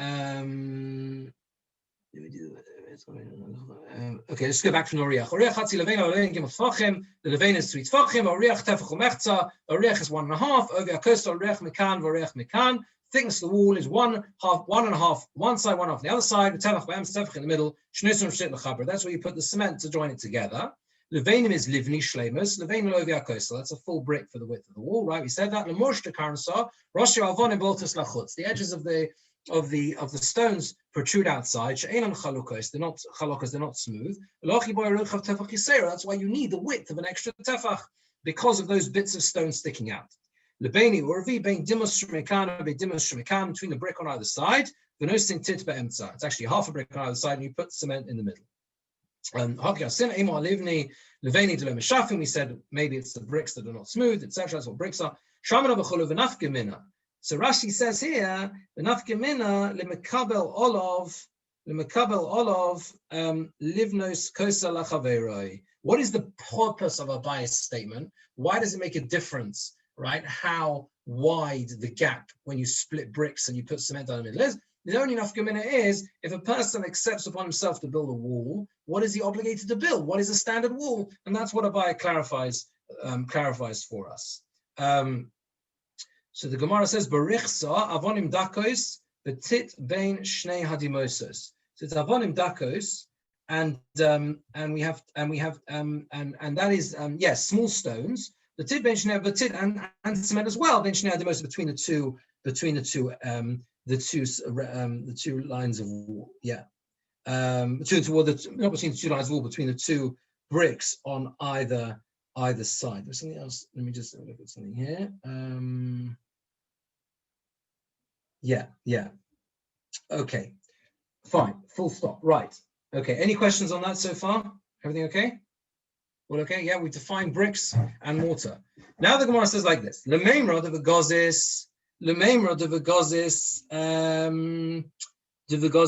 Okay, let's go back from Oriach. Oriach hatzi levein levein gim tfachim. The levein is 3 tfachim. Oriach tefach umechza. Oriach is 1.5. Over akos oriach mekan v'oriach mekan. Thickness of the wall is 1.5. One side, 1.5 the other side. Tefach b'em tefach in the middle. Shnisum shit lechaber. That's where you put the cement to join it together. Leveinim is livni shleimus. Levein lovi akosel. That's a full brick for the width of the wall, right? We said that. Lemosh to karnsa. Rosh avonim boltus lachutz. The edges of the stones protrude outside. She'enam chalukos. They're not chalukas. They're not smooth. Lochi boy ruchav tefach yisera. That's why you need the width of an extra tefach because of those bits of stone sticking out. Lebeini urvi bein dimus shmekan be dimus shmekan, between the brick on either side. V'nosin tit be'emtza. It's actually half a brick on either side, and you put cement in the middle. We said maybe it's the bricks that are not smooth, etc. That's what bricks are. So Rashi says here, what is the purpose of a bias statement? Why does it make a difference, right? How wide the gap when you split bricks and you put cement down the middle is? The only nafkamina is if a person accepts upon himself to build a wall, what is he obligated to build? What is a standard wall? And that's what Abai clarifies for us. So the Gemara says, "Barichsa avonim dakos betit bein shnei hadimosos." So it's avonim dakos, and that is small stones. The tit bein shnei betit and cement as well. Bein shnei hadimosos between the two lines of wall, not between the 2 lines of wall, between the 2 bricks on either side. There's something else. Let me just look at something here. Okay, fine. Full stop. Right. Okay. Any questions on that so far? Everything okay? Well, okay, yeah, we define bricks and mortar. Now the Gemara says like this: Lemeimra de v'gozis,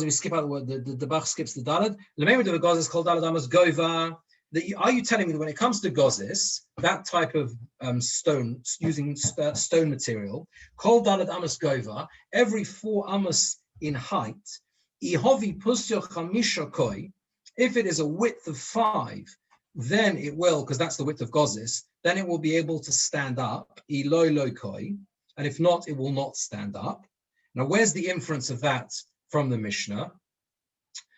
we skip out the word. The Bach skips the dalad. Lemeimra de v'gozis kol dalad amas gova. Are you telling me that when it comes to gozis, that type of stone, using stone material, kol dalad amas gova, every 4 amas in height, ihovi pusyo chamisha koi, if it is a width of 5, then it will, because that's the width of gozis, then it will be able to stand up, iloi loi koi, and if not, it will not stand up. Now, where's the inference of that from the Mishnah?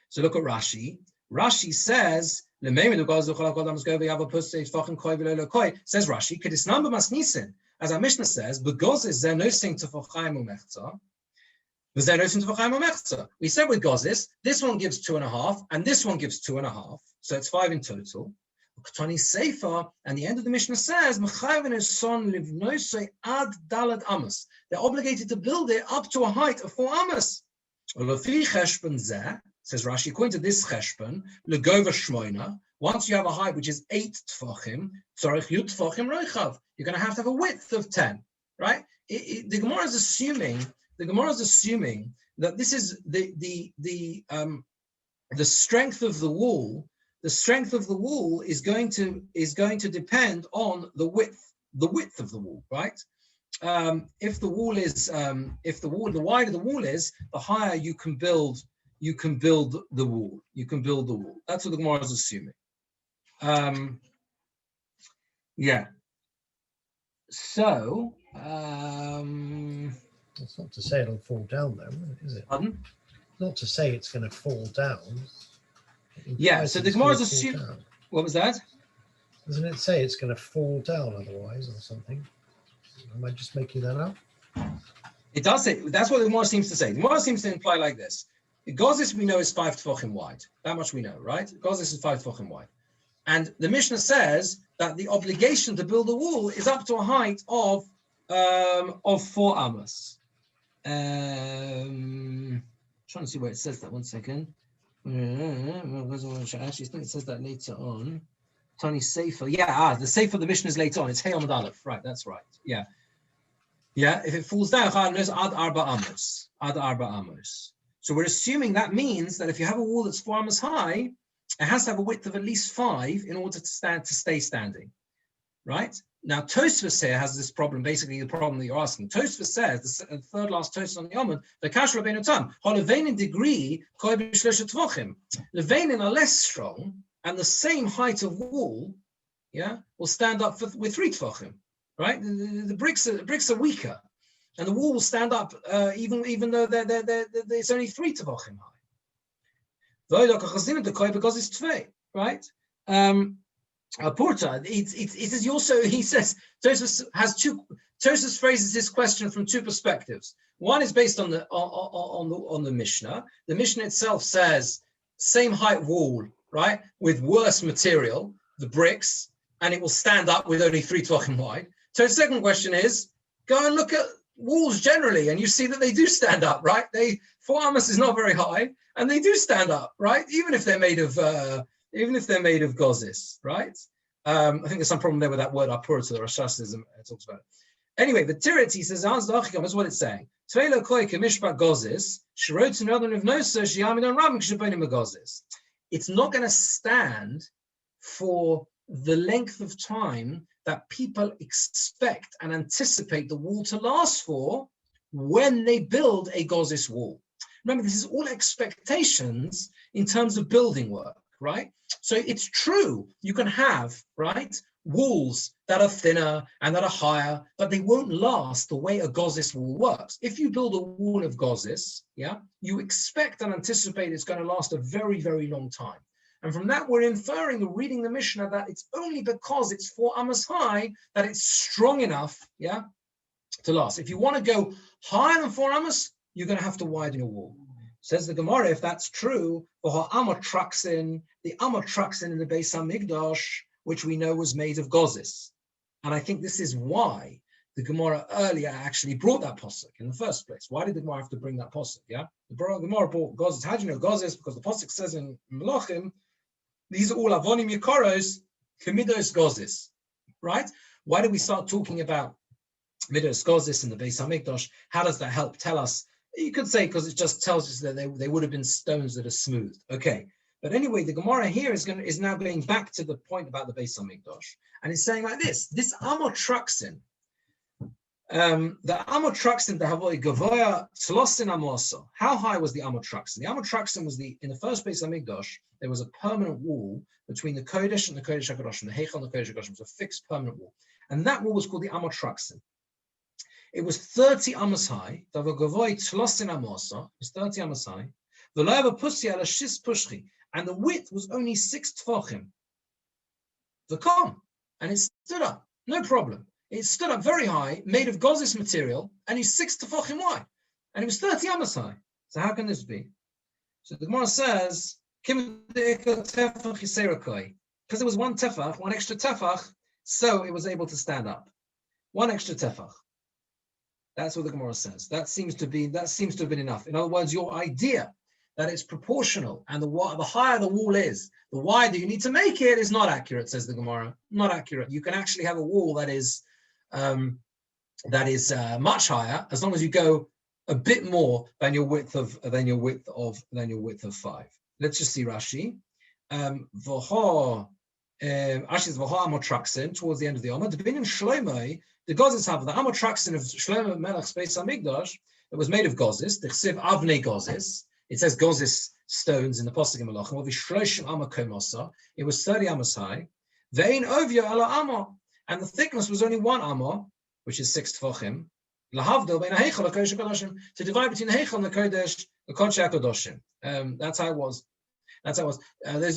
So look at Rashi. Rashi says, says Rashi, Kedisnamba Masnisin, as our Mishnah says, begozis they're no sing to Chaim Gemara. We said with gozis, this one gives 2.5, and this one gives 2.5, so it's 5 in total. Tani Sefer, and the end of the Mishnah says, they're obligated to build it up to a height of 4 amas. Says Rashi, according to this cheshbon, legova shmoina, once you have a height which is 8 tfachim, tzarich yud tfachim roichav, you're going to have a width of 10, right? The Gemara is assuming that this is the strength of the wall. The strength of the wall is going to depend on the width of the wall, right? If the wider the wall is, the higher you can build the wall. That's what the Gemara is assuming. So it's not to say it'll fall down though, is it? Pardon? Not to say it's going to fall down. Yeah, so the Gemara is assuming. What was that? Doesn't it say it's going to fall down otherwise or something? Am I just making that up? It does say, that's what the Gemara seems to say. The Gemara seems to imply like this. Gozis we know is 5 tefachim wide. That much we know, right? Gozis is 5 tefachim wide. And the Mishnah says that the obligation to build a wall is up to a height of 4 amas. Trying to see where it says that. 1 second. Actually, I think it says that later on. Tani Sefer. Yeah, the Sefer of the Mishnah is later on. It's Hey Amud Aleph. Right, that's right. Yeah. Yeah, if it falls down, ad arba amos. So we're assuming that means that if you have a wall that's 4 amas high, it has to have a width of at least 5 in order to stay standing. Right? Now, Tosfos here has this problem, basically the problem that you're asking. Tosfos says, the third last Tosfos on the Yomud, the Kash Rabbeinu Tam, Levainin degree, koi b'shlosha tvachim. Levainin are less strong, and the same height of wall, will stand up with 3 tvachim, right? The bricks are weaker, and the wall will stand up even though it's only 3 tvachim high. Because it's 2, right? Porta, it is also, he says, Tosfos phrases this question from 2 perspectives. One is based on the Mishnah. The Mishnah itself says same height wall, right, with worse material, the bricks, and it will stand up with only 3 tvachim wide. So the second question is, go and look at walls generally, and you see that they do stand up, right? 4 amas is not very high, and they do stand up, right? Even if they're made of gozis, right? I think there's some problem there with that word apur to the Rosh Hashanah talks about it. Anyway, the Tirit, he says, that's what it's saying. It's not going to stand for the length of time that people expect and anticipate the wall to last for when they build a gozis wall. Remember, this is all expectations in terms of building work, right? So it's true, you can have, right, walls that are thinner and that are higher, but they won't last the way a gozis wall works. If you build a wall of gozis, you expect and anticipate it's going to last a very, very long time. And from that, we're inferring, reading the Mishnah, that it's only because it's 4 amas high that it's strong enough, to last. If you want to go higher than 4 amas, you're going to have to widen your wall. Says the Gemara, if that's true, the Amar trucks in the Beis HaMikdash, which we know was made of gozis. And I think this is why the Gemara earlier actually brought that posuk in the first place. Why did the Gemara have to bring that posuk? The Gemara brought gozis. How do you know gozis? Because the posuk says in Melachim, these are all avonim yikoros, Kemidos Gozis, right? Why did we start talking about Midos Gozis in the Beis Hamikdash? How does that help tell us? You could say because it just tells us that they would have been stones that are smooth. Okay, but anyway, the Gemara here is now going back to the point about the Beis Hamikdash, and it's saying like this: this Amot Truxin, the Amot Truxin, the Havoi Gavoya Tzlosin Amosa. How high was the Amot Truxin? The Amot Truxin was in the first Beis Hamikdash. There was a permanent wall between the Kodesh and the Kodesh HaKadoshim, the Heichal and the Kodesh HaKadoshim. It was a fixed permanent wall, and that wall was called the Amot Truxin. It was 30 amos high. It was 30 amos high. And the width was only 6 tefachim. And it stood up, no problem. It stood up very high, made of gozis material, and it's 6 tefachim wide. And it was 30 amos high. So how can this be? So the Gemara says, because there was one tefach, one extra tefach, so it was able to stand up. One extra tefach. That's what the Gemara says. That seems to have been enough. In other words, your idea that it's proportional and the higher the wall is, the wider you need to make it is not accurate, says the Gemara. Not accurate. You can actually have a wall that is much higher as long as you go a bit more than your width of 5. Let's just see Rashi. Ashes Amot Truxin towards the end of the Amot. The Binyan Shloimei, the Gozis have the Amot Truxin of Shlomo Melech's Beis Hamikdash. It was made of Gozis. The Chsiv Avnei Gozis. It says Gozis stones in the Pasuk in Malachim. It was 30 amos high. Vein Ovya ala Amo, and the thickness was only 1 Amo, which is 6 tefachim. Lahavdil bein Heichal and Kodesh HaKadoshim, to divide between the Heichal and the Kodesh HaKadoshim. That's how it was. Those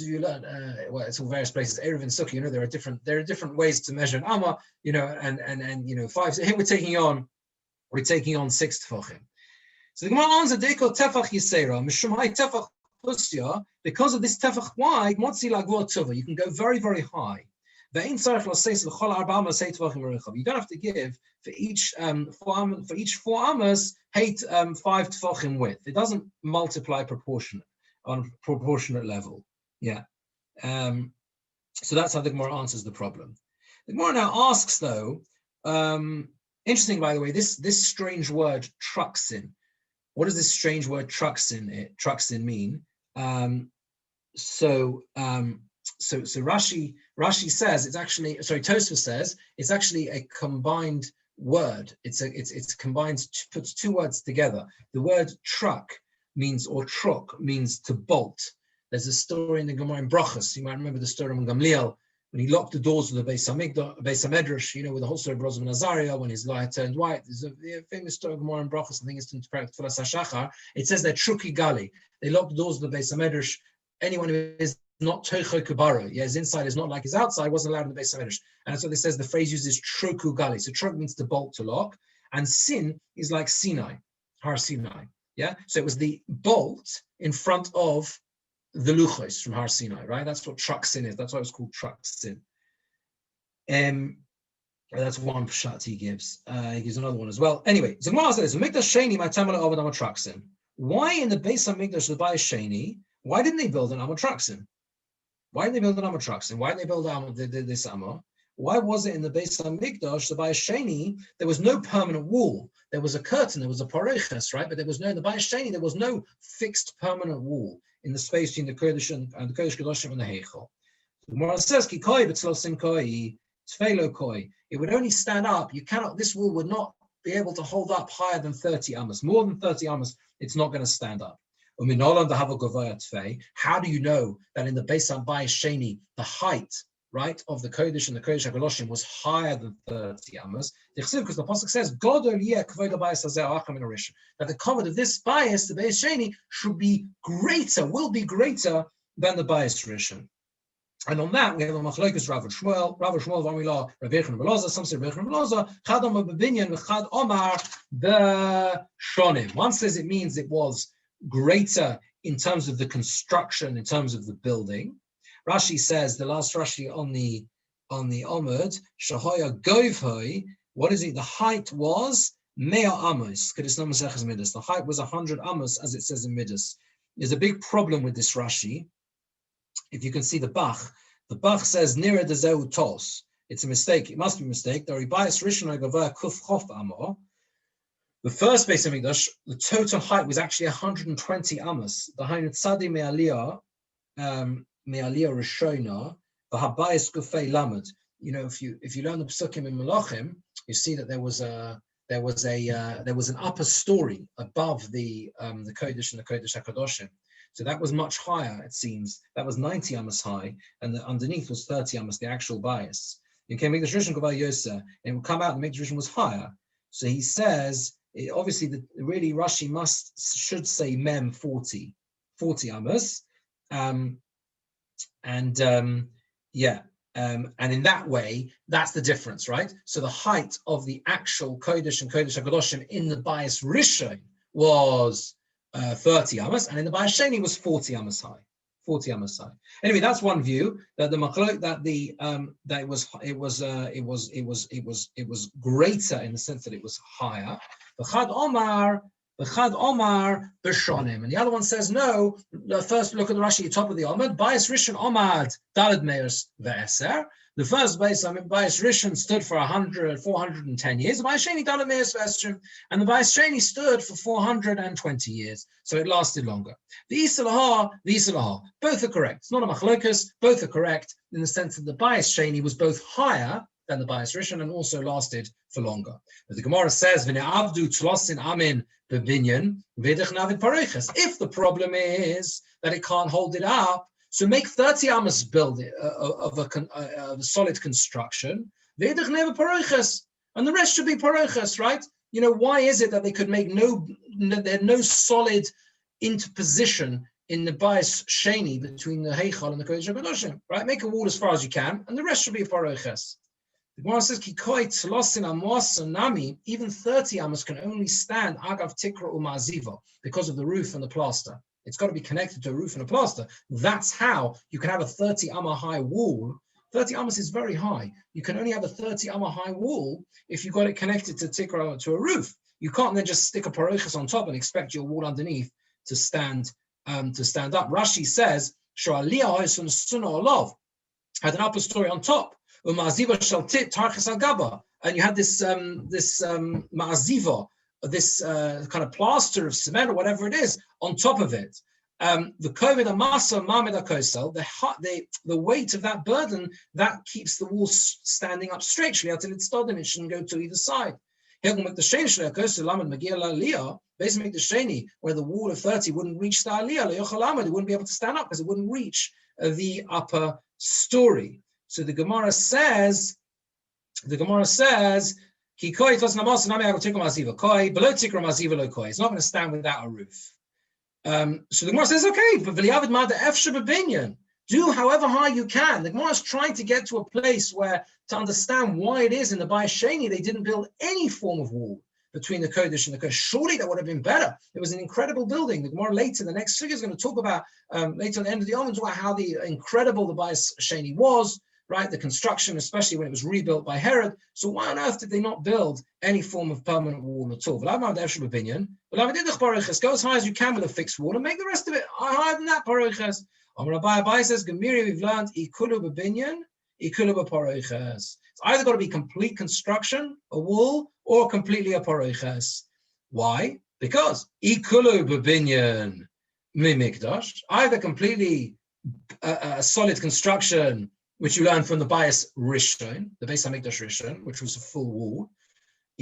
of you who learn, it's all various places. Erev and Sukkah, there are different ways to measure an Amma, and 5. So here we're taking on 6 tefachim. So the Gemara answers, "Deko tefach yisera mishum hay tefach pusya." Because of this tefach wide, motzi lagvor tova, you can go very, very high. Ve'in tzarich laseis l'chol arba amos hay tefachim rechav. You don't have to give for each 4 amos 5 tefachim width. It doesn't multiply on a proportionate level. Yeah. So that's how the Gemara answers the problem. The Gemara now asks, though, interesting, by the way, this strange word truxin. What does this strange word truxin mean? So Rashi says it's actually, Tosfos says it's actually a combined word. It's combined, puts 2 words together. The word truck means, or truk means to bolt. There's a story in the Gemara in Brachos. You might remember the story of Gamliel when he locked the doors of the Beis Hamedrash, with the whole story of Rozman Azariah when his light turned white. There's a famous story of Gemara in Brachos. I think it's in Toras Chaim. It says that Truki Gali. They locked the doors of the Beis Hamedrash. Anyone who is not Tocho Kubaro, his inside is not like his outside, wasn't allowed in the Beis Hamedrash. And that's what it says. The phrase uses Troku Gali. So Truk means to bolt, to lock, and Sin is like Sinai, Har Sinai. Yeah, so it was the bolt in front of the luchos from Har Sinai, right? That's what truxin is. That's why it was called truxin. That's one pshat he gives. He gives another one as well. Anyway, so Gemara says, "Mikdash Sheni, my tamala of an truxin." Why in the Beis Hamikdash the Bayis Sheni? Why didn't they build an truxin? Why didn't they build an truxin? Why didn't they build this Amma? Why was it in the Beis Hamikdash, the Bayis Sheni, there was no permanent wall? There was a curtain, there was a paroches, right? But there was no, in the Bayis Sheni, there was no fixed permanent wall in the space between the Kodesh and the Kodesh Kedoshim and the Heichal. The Gemara says, "Ki koi b'tzlosin koi, tfeilo koi." It would only stand up. This wall would not be able to hold up higher than 30 amos. More than 30 amos, it's not going to stand up. How do you know that in the Beis Sheni, the height, right, of the Kodesh and the Kodesh HaKadoshim was higher than 30 amos? Because the Pasuk says, that the covet of this bias, the Beis Sheni, will be greater than the bias Rishon. And on that, we have a machlokes Rav and Shmuel, Vamila, Rav Yechon Beloza, some say Rav Yechon Beloza, Chad Omar Bebinyan, Chad Omar the Shonim. One says it means it was greater in terms of the construction, in terms of the building. Rashi says, the last Rashi on the Omud, Shahoya Govhoi, what is it? The height was Mea Amos. The height was 100 Amos, as it says in Midas. There's a big problem with this Rashi. If you can see the Bach, The Bach says Nira de Zeu Tos. It's a mistake. It must be a mistake. The Ribayas Rishon Gavah Kuf Chof Amor. The first Beis Hamikdash, the total height was actually 120 amos. The Hainu Tzadi Me'aliyah Rishona, the Habayas Gufei Lamed. You know, if you learn the Pesukim in Malachim, you see that there was an upper story above the Kodesh and the Kodesh HaKadoshim. So that was much higher, it seems. That was 90 amos high, and underneath was 30 amos, the actual bias. In Mikdash Rishon Gavah Yoseh, and it would come out, the Mikdash Rishon was higher. So he says, obviously, really Rashi should say mem 40 amos, and in that way, that's the difference, right? So the height of the actual Kodesh and Kodesh HaKadoshim in the Bayis Rishon was 30 amos, and in the Bayis Sheni was 40 amos high. 40 amos high. Anyway, that's one view that it was greater in the sense that it was higher. B'chad Omar b'shonim, and the other one says no. First, look at the Rashi, top of the Omad. Bayis Rishon Omad Daled Meir ve'eser. The first Bayis Rishon stood for 410 years. The Bayis Sheni Daled Meir ve'eser, and the Bayis Sheni stood for 420 years. So it lasted longer. The Isalaha, both are correct. It's not a machlokas. Both are correct in the sense that the Bayis Sheni was both higher than the Bayis Rishon and also lasted for longer. But the Gemara says, if the problem is that it can't hold it up, so make 30 amos build it of a solid construction, and the rest should be parochas, right? You know, why is it that they could make they had no solid interposition in the Bayis Sheni between the Heichal and the Kodesh HaKadoshim, right? Make a wall as far as you can, and the rest should be parochas. The Gemara says, even 30 amos can only stand agav tikra u'ma'aziva because of the roof and the plaster. It's got to be connected to a roof and a plaster. That's how you can have a 30 amma high wall. 30 amos is very high. You can only have a 30 amma high wall if you got it connected to tikra, to a roof. You can't then just stick a parochas on top and expect your wall underneath to stand up. Rashi says, had an upper story on top. And you had this ma'aziva, this kind of plaster of cement or whatever it is on top of it. The COVID amasa mamed akosel, the weight of that burden that keeps the wall standing up straight until it's stood, and it shouldn't go to either side. Where the wall of 30 wouldn't reach the aliyah, it wouldn't be able to stand up because it wouldn't reach the upper story. So the Gemara says, it's not going to stand without a roof. So the Gemara says, okay, but do however high you can. The Gemara is trying to get to a place where, to understand why it is in the Bayis Sheni, they didn't build any form of wall between the Kodesh and the Kodesh. Surely that would have been better. It was an incredible building. The Gemara later, the next sugya is going to talk about, later at the end of the Yom, about how incredible the Bayis Sheni was, right? The construction, especially when it was rebuilt by Herod. So why on earth did they not build any form of permanent wall at all? Go as high as you can with a fixed wall and make the rest of it higher than that. Parochas. Abai says, Gemiri, we've learned ikulu b'binyan, ikulu b'parochas. It's either got to be complete construction, a wall, or completely a parochas. Why? Because ikulu b'binyan mimikdash, either completely a solid construction, which you learn from the Bayis Rishon, the Beis Hamikdash Rishon, which was a full wall,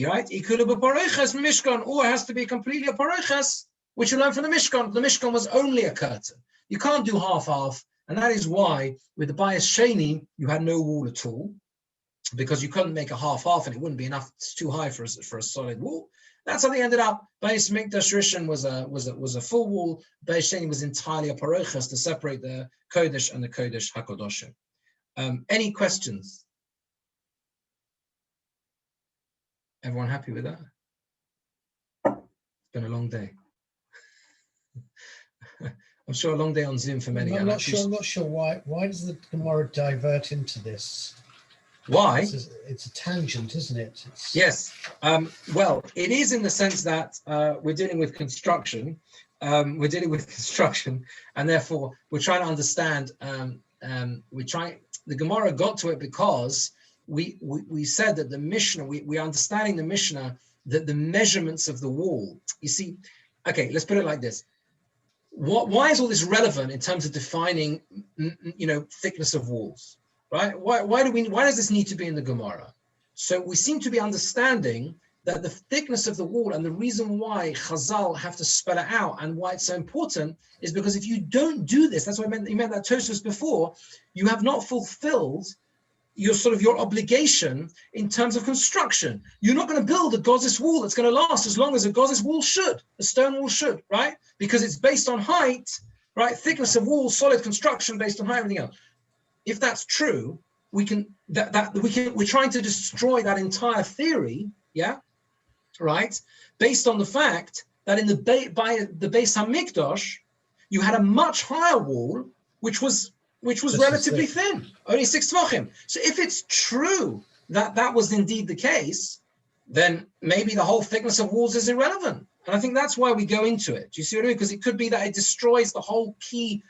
right? Ikulu b'parochas mishkan, or it has to be completely a parochas, which you learn from the Mishkan. The Mishkan was only a curtain. You can't do half-half, and that is why with the Bayis Sheni you had no wall at all, because you couldn't make a half-half, and it wouldn't be enough. It's too high for a solid wall. That's how they ended up. Bayis Hamikdash Rishon was a full wall. Bayis Sheni was entirely a parochas to separate the Kodesh and the Kodesh HaKadoshim. Any questions? Everyone happy with that? It's been a long day. I'm sure a long day on Zoom for many. I'm not sure why. Why does the Gemara divert into this? Why? It's a tangent, isn't it? Yes. Well, it is in the sense that we're dealing with construction. And therefore we're trying to understand. the Gemara got to it because we said that the Mishnah, we are understanding the Mishnah that the measurements of the wall, you see, okay, let's put it like this. Why is all this relevant in terms of defining, thickness of walls, right? Why does this need to be in the Gemara? So we seem to be understanding that the thickness of the wall, and the reason why Chazal have to spell it out and why it's so important is because if you don't do this, that's why you meant that Tosfos before, you have not fulfilled your obligation in terms of construction. You're not going to build a Gozis wall that's going to last as long as a Gozis wall should, a stone wall should, right? Because it's based on height, right? Thickness of wall, solid construction based on height, everything else. If that's true, we're trying to destroy that entire theory, yeah, right? Based on the fact that in by the Beis Hamikdash, you had a much higher wall, which was relatively thin, only 6 tvachim. So if it's true that that was indeed the case, then maybe the whole thickness of walls is irrelevant. And I think that's why we go into it. Do you see what I mean? Because it could be that it destroys the whole key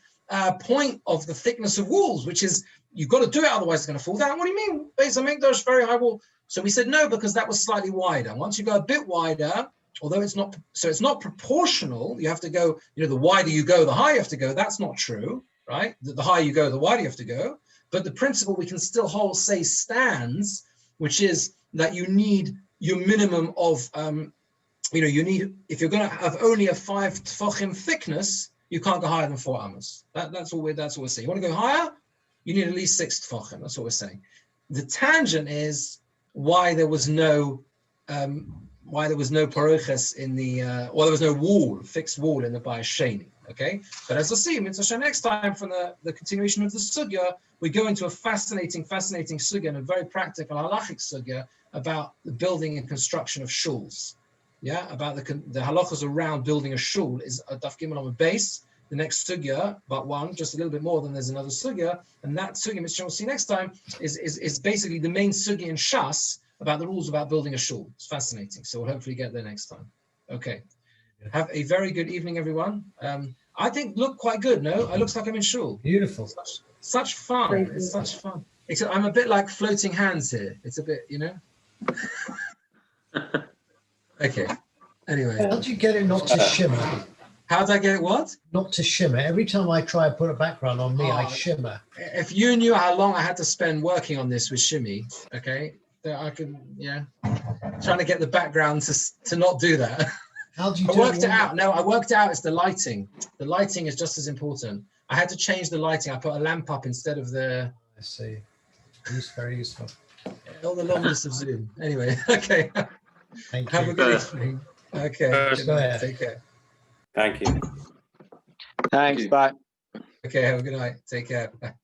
point of the thickness of walls, which is you've got to do it, otherwise it's going to fall down. What do you mean? Beis Hamikdash, very high wall. So we said no, because that was slightly wider. Once you go a bit wider, although it's not proportional, you have to go, the wider you go, the higher you have to go. That's not true. Right? The higher you go, the wider you have to go. But the principle we can still say stands, which is that you need your minimum of, you need, if you're going to have only a 5 tefachim thickness, you can't go higher than 4 amos. That's what we're saying. You want to go higher? You need at least 6 tefachim. That's what we're saying. The tangent is why there was no paroches in the, there was no fixed wall in the Bayis Sheni. Okay, but as we'll see, Mitzvah next time from the continuation of the sugya, we go into a fascinating sugya and a very practical halachic sugya about the building and construction of shuls. Yeah, about the halachas around building a shul is a daf gimel on the base. The next sugya, but one, just a little bit more than there's another sugya, and that sugya, Mitzvah will see next time, is basically the main sugya in Shas about the rules about building a shul. It's fascinating, so we'll hopefully get there next time. Okay. Have a very good evening, everyone. I think look quite good, no? It looks like I'm in shul. Beautiful. Such fun. It's such fun. Except I'm a bit like floating hands here. It's a bit, Okay. Anyway. How do you get it not to shimmer? How did I get it what? Not to shimmer. Every time I try and put a background on me, I shimmer. If you knew how long I had to spend working on this with shimmy, okay, that I could, trying to get the background to not do that. How do you I worked it out. No, I worked out it's the lighting. The lighting is just as important. I had to change the lighting. I put a lamp up instead of the... I see. It's very useful. All the longness of Zoom. Anyway, okay. Thank you. Have a good evening. Okay. Go ahead. Take care. Thank you. Thanks. Bye. Okay, have a good night. Take care. Bye.